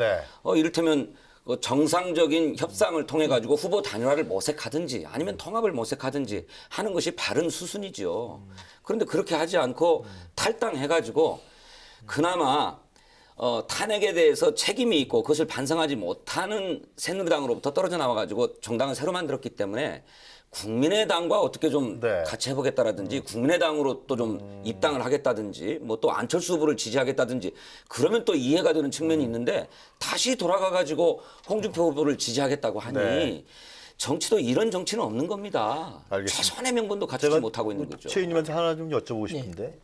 이를테면 정상적인 협상을 통해 가지고 후보 단일화를 모색하든지 아니면 통합을 모색하든지 하는 것이 바른 수순이죠. 그런데 그렇게 하지 않고 탈당해가지고 그나마 탄핵에 대해서 책임이 있고 그것을 반성하지 못하는 새누리당으로부터 떨어져 나와가지고 정당을 새로 만들었기 때문에 국민의당과 어떻게 좀 같이 해보겠다라든지 국민의당으로 또 좀 입당을 하겠다든지 또 안철수 후보를 지지하겠다든지 그러면 또 이해가 되는 측면이 있는데 다시 돌아가가지고 홍준표 후보를 지지하겠다고 하니 정치도 이런 정치는 없는 겁니다. 알겠습니다. 최소한의 명분도 갖추지 못하고 있는 거죠. 최 의원님한테 하나 좀 여쭤보고 싶은데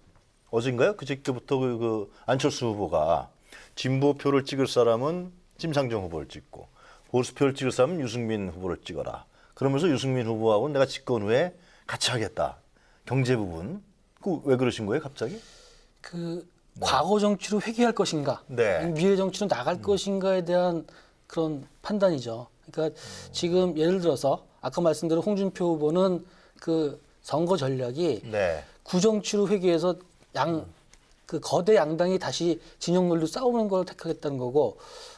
어젠가요? 그저께부터 그 안철수 후보가 진보표를 찍을 사람은 심상정 후보를 찍고 보수표를 찍을 사람은 유승민 후보를 찍어라. 그러면서 유승민 후보하고 내가 집권 후에 같이 하겠다. 경제 부분. 왜 그러신 거예요, 갑자기? 과거 정치로 회귀할 것인가, 미래 정치로 나갈 것인가에 대한 그런 판단이죠. 그러니까 지금 예를 들어서 아까 말씀드린 홍준표 후보는 그 선거 전략이 구정치로 회귀해서 그 거대 양당이 다시 진영 논리로 싸우는 걸 택하겠다는 거고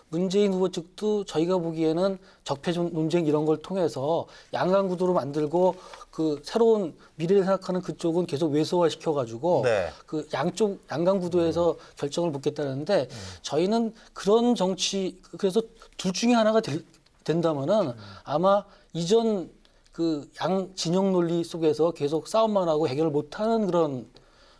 문재인 후보 측도 저희가 보기에는 적폐 논쟁 이런 걸 통해서 양강 구도로 만들고 그 새로운 미래를 생각하는 그쪽은 계속 외소화 시켜가지고 그 양쪽 양강 구도에서 결정을 묻겠다는데 저희는 그런 정치 그래서 둘 중에 하나가 된다면은 아마 이전 그 양 진영 논리 속에서 계속 싸움만 하고 해결을 못하는 그런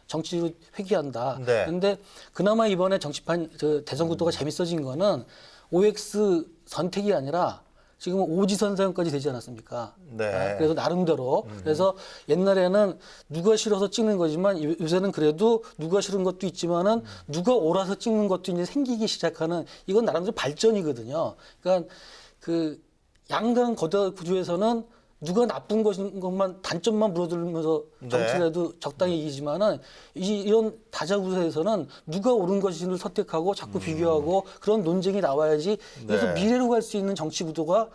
정치로 회귀한다. 그런데 그나마 이번에 정치판 대선 구도가 재밌어진 거는 OX 선택이 아니라 지금 오지선상까지 되지 않았습니까? 네. 그래서 나름대로 그래서 옛날에는 누가 싫어서 찍는 거지만 요새는 그래도 누가 싫은 것도 있지만은 누가 옳아서 찍는 것도 이제 생기기 시작하는 이건 나름대로 발전이거든요. 그러니까 그 양강 거대 구조에서는 누가 나쁜 것만 단점만 물어들면서 정치를 해도 적당히 이기지만은 이런 다자구도에서는 누가 옳은 것인을 선택하고 자꾸 비교하고 그런 논쟁이 나와야지 그래서 미래로 갈 수 있는 정치 구도가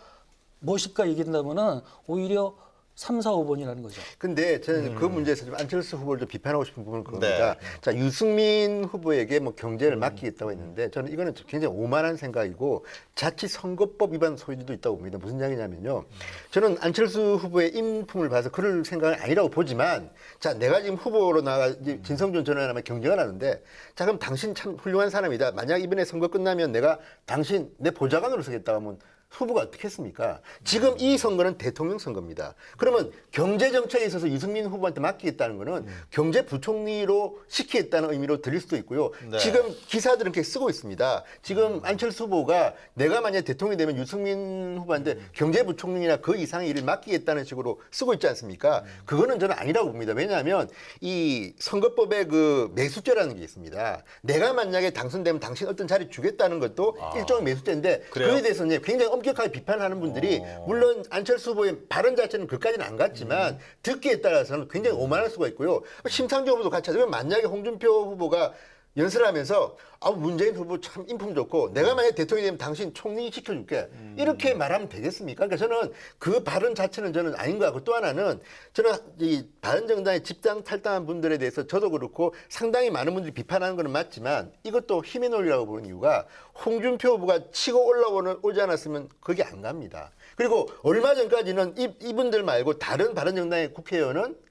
무엇일까 얘기한다면은 오히려 3, 4, 5번이라는 거죠. 근데 저는 그 문제에서 좀 안철수 후보를 좀 비판하고 싶은 부분은 그겁니다. 자, 유승민 후보에게 뭐 경제를 맡기겠다고 했는데 저는 이거는 굉장히 오만한 생각이고 자칫 선거법 위반 소지도 있다고 봅니다. 무슨 이야기냐면요. 저는 안철수 후보의 인품을 봐서 그럴 생각은 아니라고 보지만 자, 내가 지금 후보로 나가 진성준 전 의원하면 경쟁을 하는데 자, 그럼 당신 참 훌륭한 사람이다. 만약 이번에 선거 끝나면 내가 당신 내 보좌관으로 서겠다 하면 후보가 어떻게 했습니까? 지금 이 선거는 대통령 선거입니다. 그러면 경제 정책에 있어서 유승민 후보한테 맡기겠다는 거는 경제부총리로 시키겠다는 의미로 들릴 수도 있고요. 네. 지금 기사들은 그렇게 쓰고 있습니다. 지금 안철수 후보가 내가 만약 대통령이 되면 유승민 후보한테 경제부총리나 그 이상의 일을 맡기겠다는 식으로 쓰고 있지 않습니까? 그거는 저는 아니라고 봅니다. 왜냐하면 이 선거법에 그 매수죄라는 게 있습니다. 내가 만약에 당선되면 당신 어떤 자리 주겠다는 것도 일종의 매수죄인데 그래요? 그에 대해서는 굉장히 엄격하게 비판하는 분들이 물론 안철수 후보의 발언 자체는 그까지는 안 갔지만 듣기에 따라서는 굉장히 오만할 수가 있고요. 심상정 후보도 같이 하죠. 만약에 홍준표 후보가 연설을 하면서 문재인 후보 참 인품 좋고 내가 만약에 대통령이 되면 당신 총리 시켜줄게 이렇게 말하면 되겠습니까? 그러니까 저는 그 발언 자체는 저는 아닌 것 같고 또 하나는 저는 이 바른정당의 집단 탈당한 분들에 대해서 저도 그렇고 상당히 많은 분들이 비판하는 것은 맞지만 이것도 힘의 논리라고 보는 이유가 홍준표 후보가 치고 올라오지 않았으면 그게 안 갑니다. 그리고 얼마 전까지는 이분들 말고 다른 바른정당의 국회의원은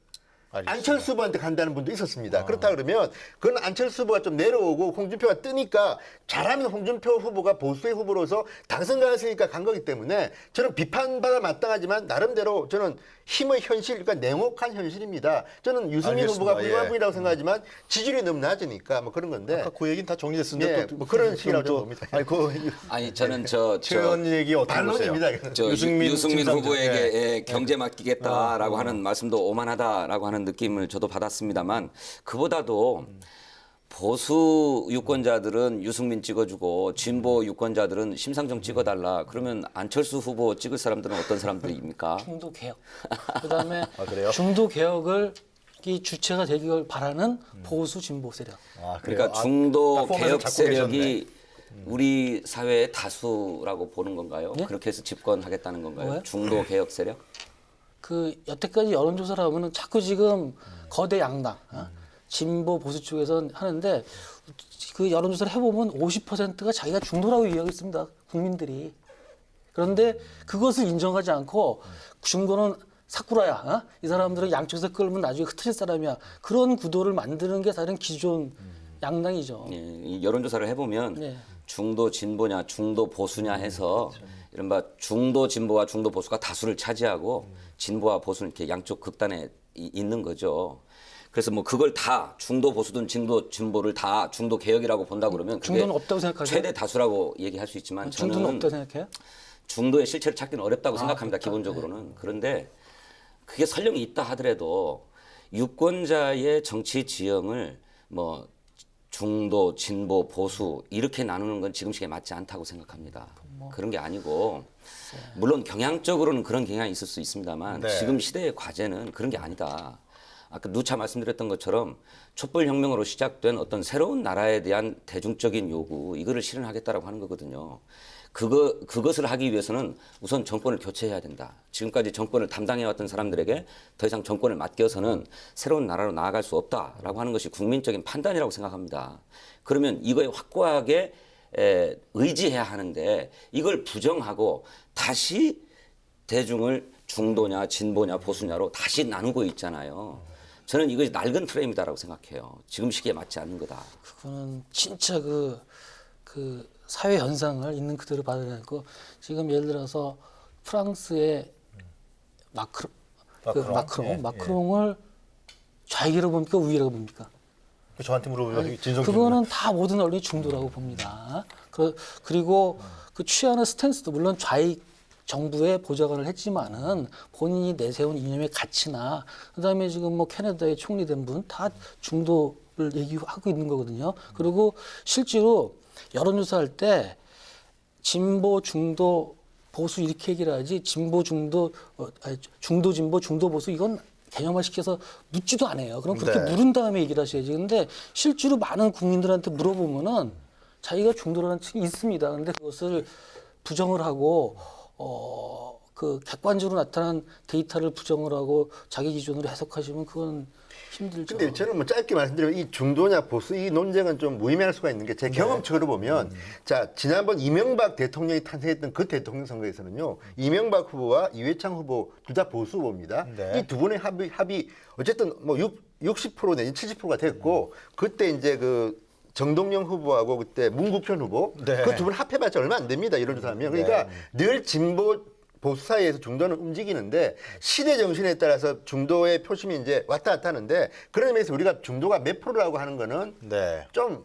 안철수 후보한테 간다는 분도 있었습니다. 그렇다 그러면 그건 안철수 후보가 좀 내려오고 홍준표가 뜨니까 잘하면 홍준표 후보가 보수의 후보로서 당선 가능성이니까 간 거기 때문에 저는 비판받아 마땅하지만 나름대로 저는 힘의 현실, 그러니까 냉혹한 현실입니다. 저는 유승민 알겠습니다. 후보가 훌륭한 예. 분이라고 생각하지만 지지율이 너무 낮으니까 뭐 그런 건데. 아까 그 얘기는 다 정리됐습니다. 예, 뭐 그런 식이라고 저는 봅니다. 아니 저는 저 최 의원 얘기 어떻게 보세요? 반론입니다. 이거는. 저 유승민 유승민 후보에게 예. 예, 경제 맡기겠다라고 하는 말씀도 오만하다라고 하는 느낌을 저도 받았습니다만 그보다도 보수 유권자들은 유승민 찍어주고 진보 유권자들은 심상정 찍어달라. 그러면 안철수 후보 찍을 사람들은 어떤 사람들입니까? 중도 개혁. 그다음에 그래요? 중도 개혁을 이 주체가 되기를 바라는 보수 진보 세력. 그래요? 그러니까 중도 딱 보면서 개혁 잡고 세력이 우리 사회의 다수라고 보는 건가요? 예? 그렇게 해서 집권하겠다는 건가요? 뭐요? 중도 개혁 세력? 그 여태까지 여론조사를 하면은 자꾸 지금 거대 양당, 진보 보수 쪽에서 하는데 그 여론조사를 해보면 50%가 자기가 중도라고 이야기했습니다. 국민들이. 그런데 그것을 인정하지 않고 중도는 사쿠라야. 이 사람들은 양쪽에서 끌면 나중에 흩어질 사람이야. 그런 구도를 만드는 게 다른 기존 양당이죠. 예, 이 여론조사를 해보면 네. 중도 진보냐 중도 보수냐 해서 이른바 중도 진보와 중도 보수가 다수를 차지하고 진보와 보수는 이렇게 양쪽 극단에 있는 거죠. 그래서 뭐 그걸 다 중도 보수든 진도 진보를 다 중도 개혁이라고 본다 그러면 그게 중도는 없다고 생각하세요? 최대 다수라고 얘기할 수 있지만 중도는 저는 없다고 생각해요? 중도의 실체를 찾기는 어렵다고 생각합니다. 그렇다. 기본적으로는. 그런데 그게 설령이 있다 하더라도 유권자의 정치 지형을 뭐 중도, 진보, 보수 이렇게 나누는 건 지금 시기에 맞지 않다고 생각합니다. 그런 게 아니고 물론 경향적으로는 그런 경향이 있을 수 있습니다만 네. 지금 시대의 과제는 그런 게 아니다. 아까 누차 말씀드렸던 것처럼 촛불혁명으로 시작된 어떤 새로운 나라에 대한 대중적인 요구 이거를 실현하겠다라고 하는 거거든요. 그것을 하기 위해서는 우선 정권을 교체해야 된다. 지금까지 정권을 담당해왔던 사람들에게 더 이상 정권을 맡겨서는 새로운 나라로 나아갈 수 없다라고 하는 것이 국민적인 판단이라고 생각합니다. 그러면 이거에 확고하게 의지해야 하는데 이걸 부정하고 다시 대중을 중도냐 진보냐 보수냐로 다시 나누고 있잖아요. 저는 이것이 낡은 프레임이다라고 생각해요. 지금 시기에 맞지 않는 거다. 그거는 진짜 그 사회 현상을 있는 그대로 받아내고 지금 예를 들어서 프랑스의 마크롱을 좌익이라고 봅니까 우익이라고 봅니까? 저한테 물어보면 진성준 그거는 다 모든 언론이 중도라고 봅니다. 그리고 그 취하는 스탠스도 물론 좌익 정부에 보좌관을 했지만은 본인이 내세운 이념의 가치나 그다음에 지금 뭐 캐나다의 총리된 분 다 중도를 얘기하고 있는 거거든요. 그리고 실제로 여론조사할 때 진보, 중도, 보수 이렇게 얘기를 하지 진보, 중도, 중도, 진보, 중도, 보수 이건 개념화 시켜서 묻지도 않아요. 그럼 그렇게 네. 물은 다음에 얘기를 하셔야지. 근데 실제로 많은 국민들한테 물어보면은 자기가 중도라는 층이 있습니다. 근데 그것을 부정을 하고 그 객관적으로 나타난 데이터를 부정을 하고 자기 기준으로 해석하시면 그건 힘들죠. 근데 저는 뭐 짧게 말씀드리면 이 중도냐 보수 이 논쟁은 좀 무의미할 수가 있는 게 제 경험적으로 보면 자 지난번 이명박 대통령이 탄생했던 그 대통령 선거에서는요 이명박 후보와 이회창 후보 둘 다 보수 후보입니다. 네. 이 두 분의 합이 어쨌든 뭐 60% 내지 70%가 됐고 그때 이제 그 정동영 후보하고 그때 문국현 후보 네. 그 두 분 합해봤자 얼마 안 됩니다. 이론조사하면 그러니까 늘 진보 보수 사이에서 중도는 움직이는데 시대 정신에 따라서 중도의 표심이 이제 왔다 갔다 하는데 그런 의미에서 우리가 중도가 몇 프로라고 하는 거는 네. 좀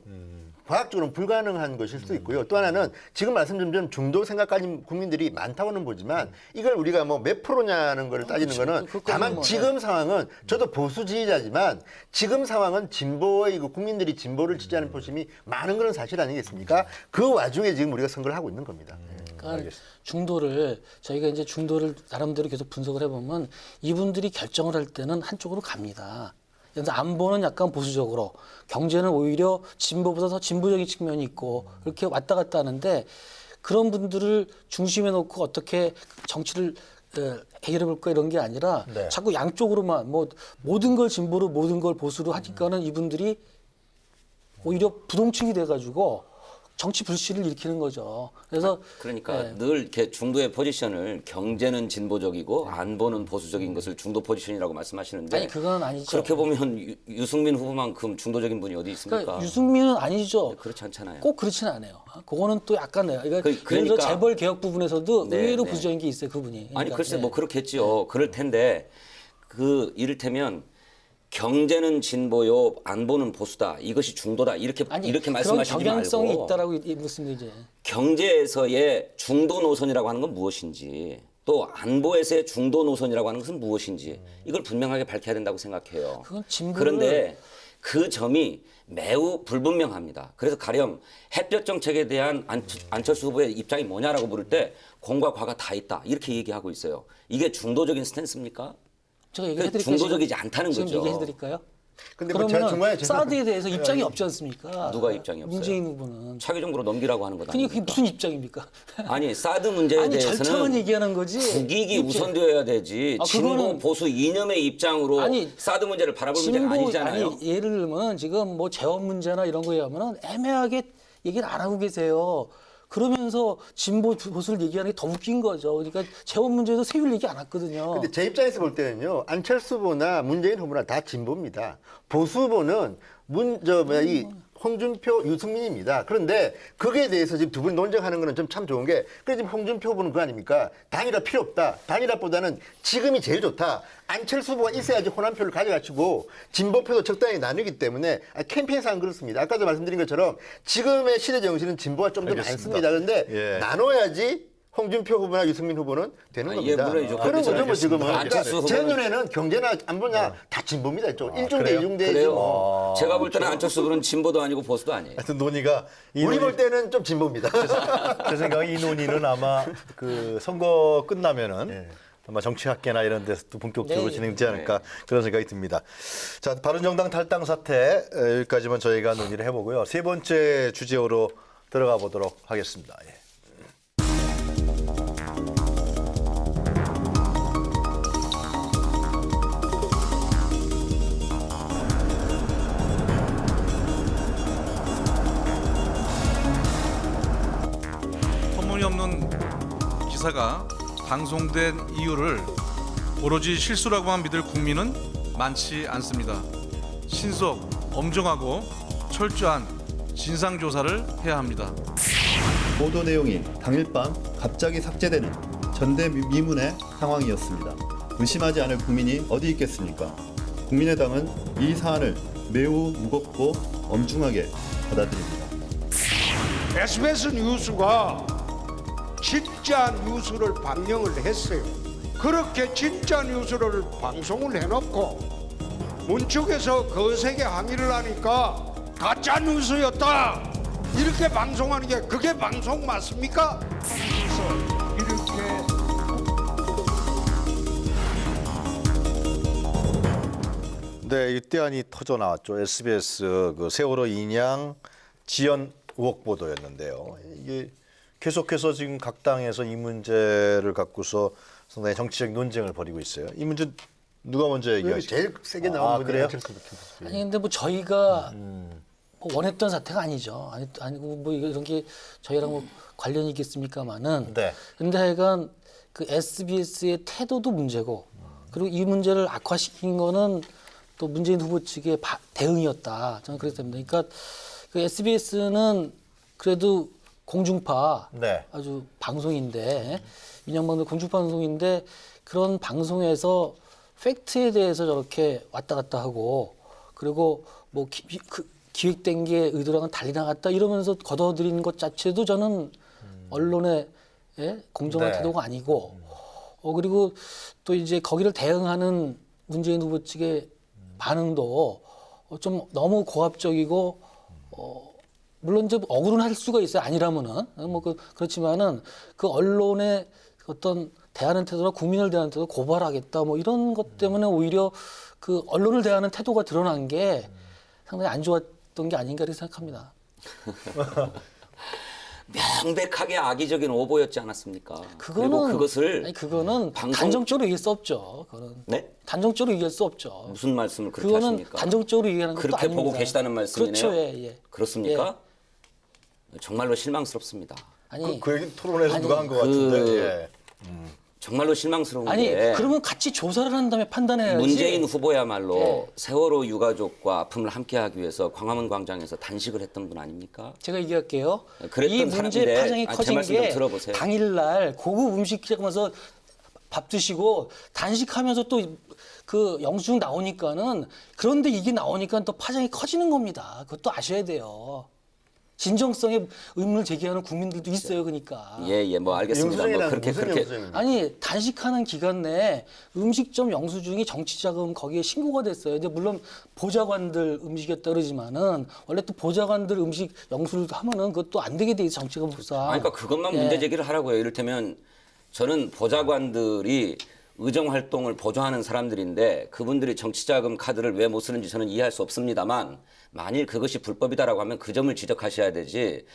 과학적으로는 불가능한 것일 수도 있고요. 또 하나는 지금 말씀드린 좀 중도 생각가진 국민들이 많다고는 보지만 이걸 우리가 뭐 몇 프로냐는 걸 따지는 거는 다만 뭐, 지금 상황은 저도 보수 지지자지만 지금 상황은 진보의 그 국민들이 진보를 지지하는 표심이 많은 건 사실 아니겠습니까? 그 와중에 지금 우리가 선거를 하고 있는 겁니다. 그러니까 중도를 저희가 이제 중도를 나름대로 계속 분석을 해보면 이분들이 결정을 할 때는 한쪽으로 갑니다. 그래서 안보는 약간 보수적으로, 경제는 오히려 진보보다 더 진보적인 측면이 있고 이렇게 왔다 갔다 하는데 그런 분들을 중심에 놓고 어떻게 정치를 해결해 볼까 이런 게 아니라 네. 자꾸 양쪽으로만 뭐 모든 걸 진보로 모든 걸 보수로 하니까는 이분들이 오히려 부동층이 돼가지고 정치 불씨를 일으키는 거죠. 그래서 그러니까 늘 이렇게 중도의 포지션을 경제는 진보적이고 안보는 보수적인 것을 중도 포지션이라고 말씀하시는데 아니 그건 아니죠. 그렇게 보면 유승민 후보만큼 중도적인 분이 어디 있습니까? 그러니까 유승민은 아니죠. 그렇지 않잖아요. 꼭 그렇지는 않아요. 그거는 또 약간 그러니까 그러니까- 예를 들어 재벌 개혁 부분에서도 네, 의외로 네. 부정적인 게 있어요, 그분이. 아니 그러니까, 글쎄 예. 뭐 그렇겠지요. 그럴 텐데 그 이를테면 경제는 진보요, 안보는 보수다. 이것이 중도다. 이렇게 아니, 말씀하시지 그런 경향성이 말고 있다라고 묻습니다 이제. 경제에서의 중도 노선이라고 하는 건 무엇인지 또 안보에서의 중도 노선이라고 하는 것은 무엇인지 이걸 분명하게 밝혀야 된다고 생각해요. 그건 진보를- 그런데 그 점이 매우 불분명합니다. 그래서 가령 햇볕 정책에 대한 안철수 후보의 입장이 뭐냐라고 물을 때 공과 과가 다 있다. 이렇게 얘기하고 있어요. 이게 중도적인 스탠스입니까? 제가 얘기해드릴까요? 중도적이지 않다는 지금 거죠. 얘기해드릴까요? 근데 뭐 제가 그러면 중간에 사드에 대해서 입장이 없지 않습니까? 누가 입장이 없어요? 문재인 후보는. 차기 정부로 넘기라고 하는 거다. 그게 무슨 입장입니까? 아니 사드 문제에 아니 절차만 대해서는 얘기하는 거지. 국익이 입장- 우선되어야 되지. 아, 진보 그거는- 보수 이념의 입장으로 아니, 사드 문제를 바라볼 문제가 아니잖아요. 아니 예를 들면 지금 뭐 재원 문제나 이런 거에 하면은 애매하게 얘기를 안 하고 계세요. 그러면서 진보 보수를 얘기하는 게 더 웃긴 거죠. 그러니까 재원 문제도 세율 얘기 안 했거든요. 근데 제 입장에서 볼 때는요 안철수 후보나 문재인 후보나 다 진보입니다. 보수 후보는 이 홍준표, 유승민입니다. 그런데 거기에 대해서 지금 두 분이 논쟁하는 거는 좀 참 좋은 게 그래 지금 홍준표 후보는 그거 아닙니까? 단일화 필요 없다. 단일화보다는 지금이 제일 좋다. 안철수 후보가 있어야지 호남표를 가져가시고 진보표도 적당히 나누기 때문에 캠페인상 그렇습니다. 아까도 말씀드린 것처럼 지금의 시대 정신은 진보가 좀 더 알겠습니다. 많습니다. 그런데 예. 나눠야지 홍준표 후보나 유승민 후보는 되는 아, 예, 겁니다. 물론이죠. 그런 거죠, 뭐 지금은. 안철수 제 후보는- 눈에는 경제나 안보냐 다 진보입니다. 이쪽. 일중대, 그래요? 이중대지 그래요. 뭐. 제가 볼 때는 안철수 후보는 진보도 아니고 보수도 아니에요. 하여튼 논의가 우리 볼 때는 좀 진보입니다. 제 생각에 이 논의는 아마 그 선거 끝나면은 아마 정치학계나 이런 데서 또 본격적으로 네. 진행되지 않을까 그런 생각이 듭니다. 자, 바른정당 탈당 사태 여기까지만 저희가 논의를 해보고요. 세 번째 주제로 들어가 보도록 하겠습니다. 예. 터무니없는 기사가 방송된 이유를 오로지 실수라고만 믿을 국민은 많지 않습니다. 신속, 엄정하고 철저한 진상조사를 해야 합니다. 보도 내용이 당일 밤 갑자기 삭제되는 전대미문의 상황이었습니다. 의심하지 않을 국민이 어디 있겠습니까? 국민의당은 이 사안을 매우 무겁고 엄중하게 받아들입니다. SBS 뉴스가 진짜 뉴스를 방영을 했어요. 그렇게 진짜 뉴스를 방송을 해놓고 문쪽에서 거세게 항의를 하니까 가짜 뉴스였다 이렇게 방송하는 게 그게 방송 맞습니까? 그래서 이렇게 네, 이때안이 터져 나왔죠. SBS 그 세월호 인양 지연 의혹 보도였는데요. 이게 계속해서 지금 각 당에서 이 문제를 갖고서 상당히 정치적 논쟁을 벌이고 있어요. 이 문제 누가 먼저 얘기하시죠? 제일 세게 나온 그래요? 분이 아니 근데 뭐 저희가 뭐 원했던 사태가 아니죠. 아니고 뭐 이런 게 저희랑 뭐 관련이 있겠습니까마는. 네. 근데 하여간 그 SBS의 태도도 문제고 그리고 이 문제를 악화시킨 거는 또 문재인 후보 측의 대응이었다. 저는 그랬습니다. 그러니까 그 SBS는 그래도 공중파 네. 아주 방송인데 민영방송 공중파 방송인데 그런 방송에서 팩트에 대해서 저렇게 왔다 갔다 하고 그리고 뭐 기획된 게 의도랑은 달리 나갔다 이러면서 걷어들이는 것 자체도 저는 언론의 공정한 네. 태도가 아니고 그리고 또 이제 거기를 대응하는 문재인 후보 측의 반응도 좀 너무 고압적이고 물론 이제 억울은 할 수가 있어요. 아니라면은 뭐 그렇지만은 그 언론의 어떤 대하는 태도나 국민을 대하는 태도 고발하겠다 뭐 이런 것 때문에 오히려 그 언론을 대하는 태도가 드러난 게 상당히 안 좋았던 게 아닌가 이렇게 생각합니다. 명백하게 악의적인 오보였지 않았습니까? 그거는 그리고 그것을 아니, 그거는 단정적으로 얘기할 수 없죠. 그거는 네? 단정적으로 얘기할 수 없죠. 무슨 말씀을 그렇게 그거는 하십니까? 단정적으로 얘기하는 것도 그렇게 아닙니다. 보고 계시다는 말씀이네요. 그렇죠, 예. 그렇습니까? 정말로 실망스럽습니다. 아니, 그 얘기 토론에서 아니, 누가 한 것 같은데. 예. 정말로 실망스러운 아니 게 그러면 같이 조사를 한 다음에 판단해야지. 문재인 후보야말로 예. 세월호 유가족과 아픔을 함께하기 위해서 광화문 광장에서 단식을 했던 분 아닙니까? 제가 얘기할게요. 그랬던 이 문제 사람인데, 파장이 제 커진 말씀 좀 게 들어보세요. 당일날 고급 음식 시작하면서 밥 드시고 단식하면서 또 그 영수증 나오니까는 그런데 이게 나오니까 또 파장이 커지는 겁니다. 그것도 아셔야 돼요. 진정성의 의문을 제기하는 국민들도 있어요, 그러니까. 예, 뭐 알겠습니다. 뭐 그렇게 아니 단식하는 기간 내에 음식점 영수증이 정치자금 거기에 신고가 됐어요. 근데 물론 보좌관들 음식이었다 그러지만은 원래 또 보좌관들 음식 영수를 하면은 그것도 안 되게 돼 있어 정치자금법상. 그러니까 그것만 문제 제기를 하라고요. 이를테면 저는 보좌관들이 의정 활동을 보조하는 사람들인데 그분들이 정치자금 카드를 왜 못 쓰는지 저는 이해할 수 없습니다만 만일 그것이 불법이다라고 하면 그 점을 지적하셔야 되지.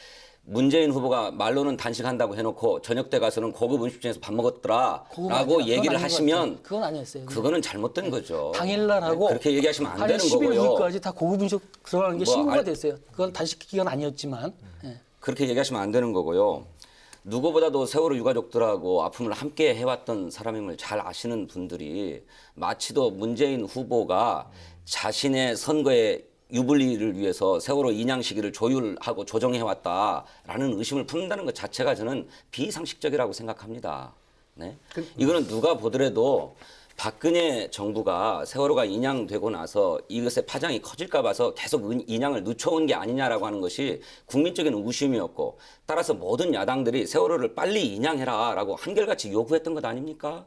문재인 후보가 말로는 단식한다고 해놓고 저녁 때 가서는 고급 음식점에서 밥 먹었더라라고 얘기를 하시면 그건 아니었어요. 그거는 잘못된 거죠. 당일날 하고 그렇게 얘기하시면 안 되는 10일 거고요. 후까지 다 고급 음식 들어가는 게 뭐 신고가 됐어요. 그건 단식 기간 아니었지만. 예. 그렇게 얘기하시면 안 되는 거고요. 누구보다도 세월호 유가족들하고 아픔을 함께 해왔던 사람임을 잘 아시는 분들이 마치도 문재인 후보가 자신의 선거의 유불리를 위해서 세월호 인양 시기를 조율하고 조정해왔다라는 의심을 품는다는 것 자체가 저는 비상식적이라고 생각합니다. 네? 이거는 누가 보더라도 박근혜 정부가 세월호가 인양되고 나서 이것의 파장이 커질까 봐서 계속 인양을 늦춰온 게 아니냐라고 하는 것이 국민적인 의구심이었고 따라서 모든 야당들이 세월호를 빨리 인양해라라고 한결같이 요구했던 것 아닙니까?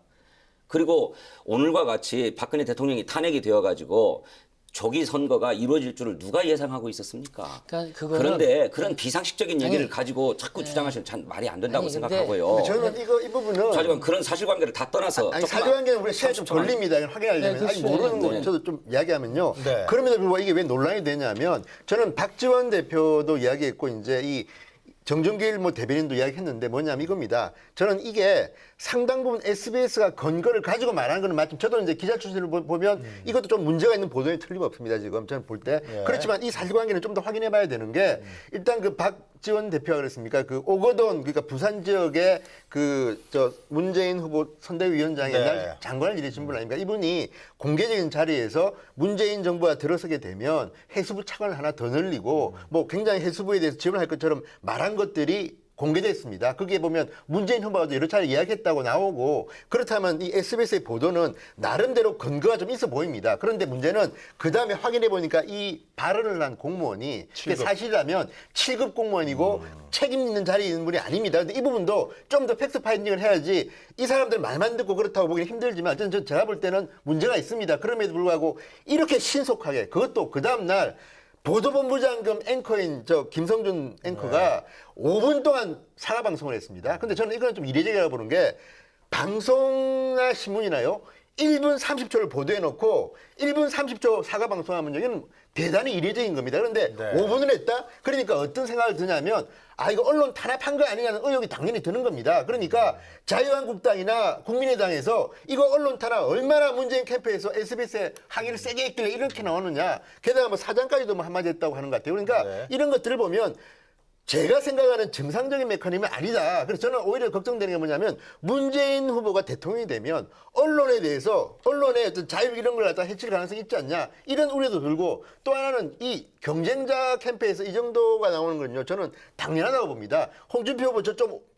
그리고 오늘과 같이 박근혜 대통령이 탄핵이 되어가지고 조기 선거가 이루어질 줄을 누가 예상하고 있었습니까? 그러니까 그런데 그런 비상식적인 얘기를 가지고 자꾸 주장하시면 참 말이 안 된다고 생각하고요. 저는 이 부분은 하지만 그런 사실관계를 다 떠나서 사실관계는 우리가 시간이 좀 걸립니다. 확인하려면. 아니, 모르는 거 저도 좀 이야기하면요. 네. 그럼에도 불구하고 이게 왜 논란이 되냐면 저는 박지원 대표도 이야기했고 이제 이 정준길 대변인도 이야기했는데 뭐냐면 이겁니다. 저는 이게 상당 부분 SBS가 근거를 가지고 말하는 건 맞지만 저도 이제 기자 출신을 보면 이것도 좀 문제가 있는 보도에 틀림없습니다. 지금 저는 볼 때. 예. 그렇지만 이 사실관계는 좀 더 확인해 봐야 되는 게 일단 그 박지원 대표가 그랬습니까? 그 오거돈 그러니까 부산 지역의 그 문재인 후보 선대위원장이 네. 옛날 장관을 지내신 분 아닙니까? 이분이 공개적인 자리에서 문재인 정부가 들어서게 되면 해수부 차관을 하나 더 늘리고 뭐 굉장히 해수부에 대해서 지원할 것처럼 말한 것들이 공개됐습니다. 거기에 보면 문재인 후보가 여러 차례 이야기했다고 나오고 그렇다면 이 SBS의 보도는 나름대로 근거가 좀 있어 보입니다. 그런데 문제는 그 다음에 확인해 보니까 이 발언을 한 공무원이 그게 사실이라면 7급 공무원이고 책임 있는 자리에 있는 분이 아닙니다. 근데 이 부분도 좀 더 팩트 파인딩을 해야지 이 사람들 말만 듣고 그렇다고 보기는 힘들지만 저는 제가 볼 때는 문제가 있습니다. 그럼에도 불구하고 이렇게 신속하게 그것도 그 다음 날 보도본부장급 앵커인 김성준 앵커가 5분 동안 사과 방송을 했습니다. 근데 저는 이건 좀 이례적이라고 보는 게 방송이나 신문이나요 1분 30초를 보도해놓고 1분 30초 사과 방송하면 여기는 대단히 이례적인 겁니다. 그런데 5분을 했다? 그러니까 어떤 생각을 드냐면 이거 언론 탄압한 거 아니냐는 의혹이 당연히 드는 겁니다. 그러니까 자유한국당이나 국민의당에서 이거 언론 탄압 얼마나 문재인 캠프에서 SBS에 항의를 세게 했길래 이렇게 나오느냐. 게다가 뭐 사장까지도 뭐 한마디 했다고 하는 것 같아요. 그러니까 이런 것들을 보면 제가 생각하는 정상적인 메커니즘은 아니다. 그래서 저는 오히려 걱정되는 게 뭐냐면 문재인 후보가 대통령이 되면 언론에 대해서 언론의 어떤 자유 이런 걸 갖다 해칠 가능성이 있지 않냐 이런 우려도 들고 또 하나는 이 경쟁자 캠프에서 이 정도가 나오는 건요 저는 당연하다고 봅니다. 홍준표 후보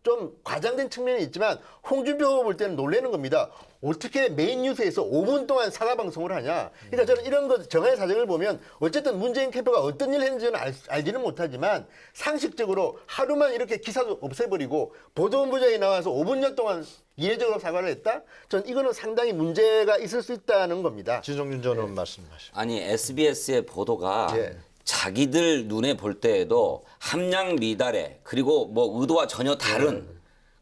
좀 과장된 측면이 있지만 홍준표 후보 볼 때는 놀라는 겁니다. 어떻게 메인 뉴스에서 5분 동안 사과 방송을 하냐. 그러니까 저는 이런 것 정황의 사정을 보면 어쨌든 문재인 캠프가 어떤 일을 했는지는 알지는 못하지만 상식적으로 하루만 이렇게 기사도 없애버리고 보도본부장이 나와서 5분여 동안 이례적으로 사과를 했다? 전 이거는 상당히 문제가 있을 수 있다는 겁니다. 진성준 전 의원 말씀하시죠. 아니 SBS의 보도가 자기들 눈에 볼 때에도 함량 미달에 그리고 뭐 의도와 전혀 다른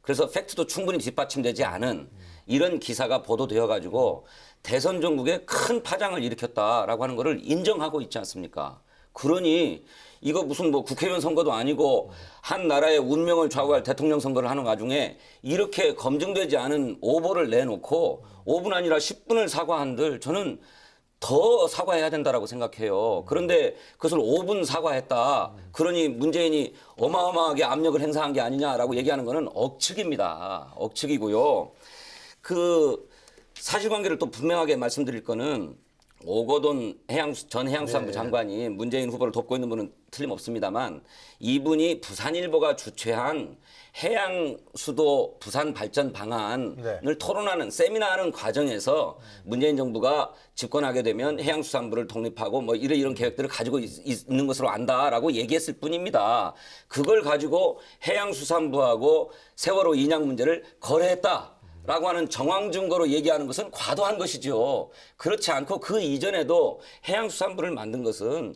그래서 팩트도 충분히 뒷받침되지 않은 이런 기사가 보도되어 가지고 대선 전국에 큰 파장을 일으켰다라고 하는 것을 인정하고 있지 않습니까? 그러니 이거 무슨 뭐 국회의원 선거도 아니고 한 나라의 운명을 좌우할 대통령 선거를 하는 와중에 이렇게 검증되지 않은 오보를 내놓고 5분 아니라 10분을 사과한들 저는 더 사과해야 된다라고 생각해요. 그런데 그것을 5분 사과했다. 그러니 문재인이 어마어마하게 압력을 행사한 게 아니냐라고 얘기하는 거는 억측입니다. 억측이고요. 그 사실관계를 또 분명하게 말씀드릴 거는 오거돈 전 해양수산부 장관이 문재인 후보를 돕고 있는 분은 틀림없습니다만 이분이 부산일보가 주최한 해양수도 부산 발전 방안을 토론하는 세미나하는 과정에서 문재인 정부가 집권하게 되면 해양수산부를 독립하고 뭐 이런 계획들을 가지고 있는 것으로 안다라고 얘기했을 뿐입니다. 그걸 가지고 해양수산부하고 세월호 인양 문제를 거래했다. 라고 하는 정황 증거로 얘기하는 것은 과도한 것이죠. 그렇지 않고 그 이전에도 해양수산부를 만든 것은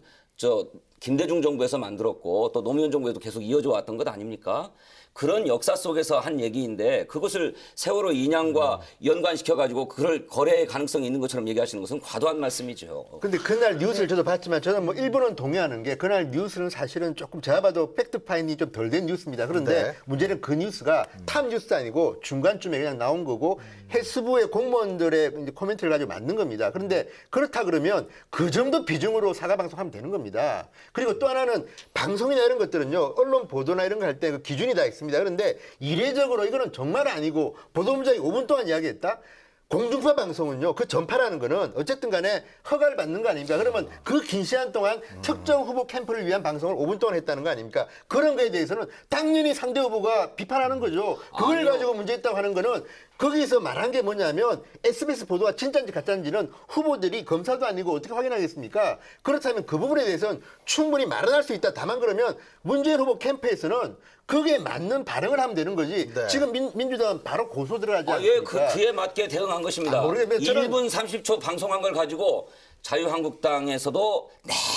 김대중 정부에서 만들었고 또 노무현 정부에도 계속 이어져 왔던 것 아닙니까? 그런 역사 속에서 한 얘기인데 그것을 세월호 인양과 연관시켜가지고 그걸 거래의 가능성이 있는 것처럼 얘기하시는 것은 과도한 말씀이죠. 근데 그날 뉴스를 저도 봤지만 저는 뭐 일부는 동의하는 게 그날 뉴스는 사실은 조금 제가 봐도 팩트 파인딩이 좀 덜 된 뉴스입니다. 그런데 문제는 그 뉴스가 탑 뉴스 아니고 중간쯤에 그냥 나온 거고 해수부의 공무원들의 이제 코멘트를 가지고 만든 겁니다. 그런데 그렇다 그러면 그 정도 비중으로 사과 방송하면 되는 겁니다. 그리고 또 하나는 방송이나 이런 것들은요 언론 보도나 이런 거 할 때 그 기준이 다 있습니다. 그런데 이례적으로 이거는 정말 아니고 보도본부장이 5분 동안 이야기했다? 공중파 방송은요, 그 전파라는 거는 어쨌든 간에 허가를 받는 거 아닙니까? 그러면 그 긴 시간 동안 특정 후보 캠프를 위한 방송을 5분 동안 했다는 거 아닙니까? 그런 거에 대해서는 당연히 상대 후보가 비판하는 거죠. 그걸 가지고 문제있다고 하는 거는 거기서 말한 게 뭐냐면 SBS 보도가 진짜인지 가짜인지는 후보들이 검사도 아니고 어떻게 확인하겠습니까? 그렇다면 그 부분에 대해서는 충분히 말은 할 수 있다. 다만 그러면 문재인 후보 캠프에서는 그게 맞는 반응을 하면 되는 거지. 지금 민주당은 바로 고소 들어가지 않습니까? 그에 맞게 대응한 것입니다. 1분 30초 방송한 걸 가지고 자유한국당에서도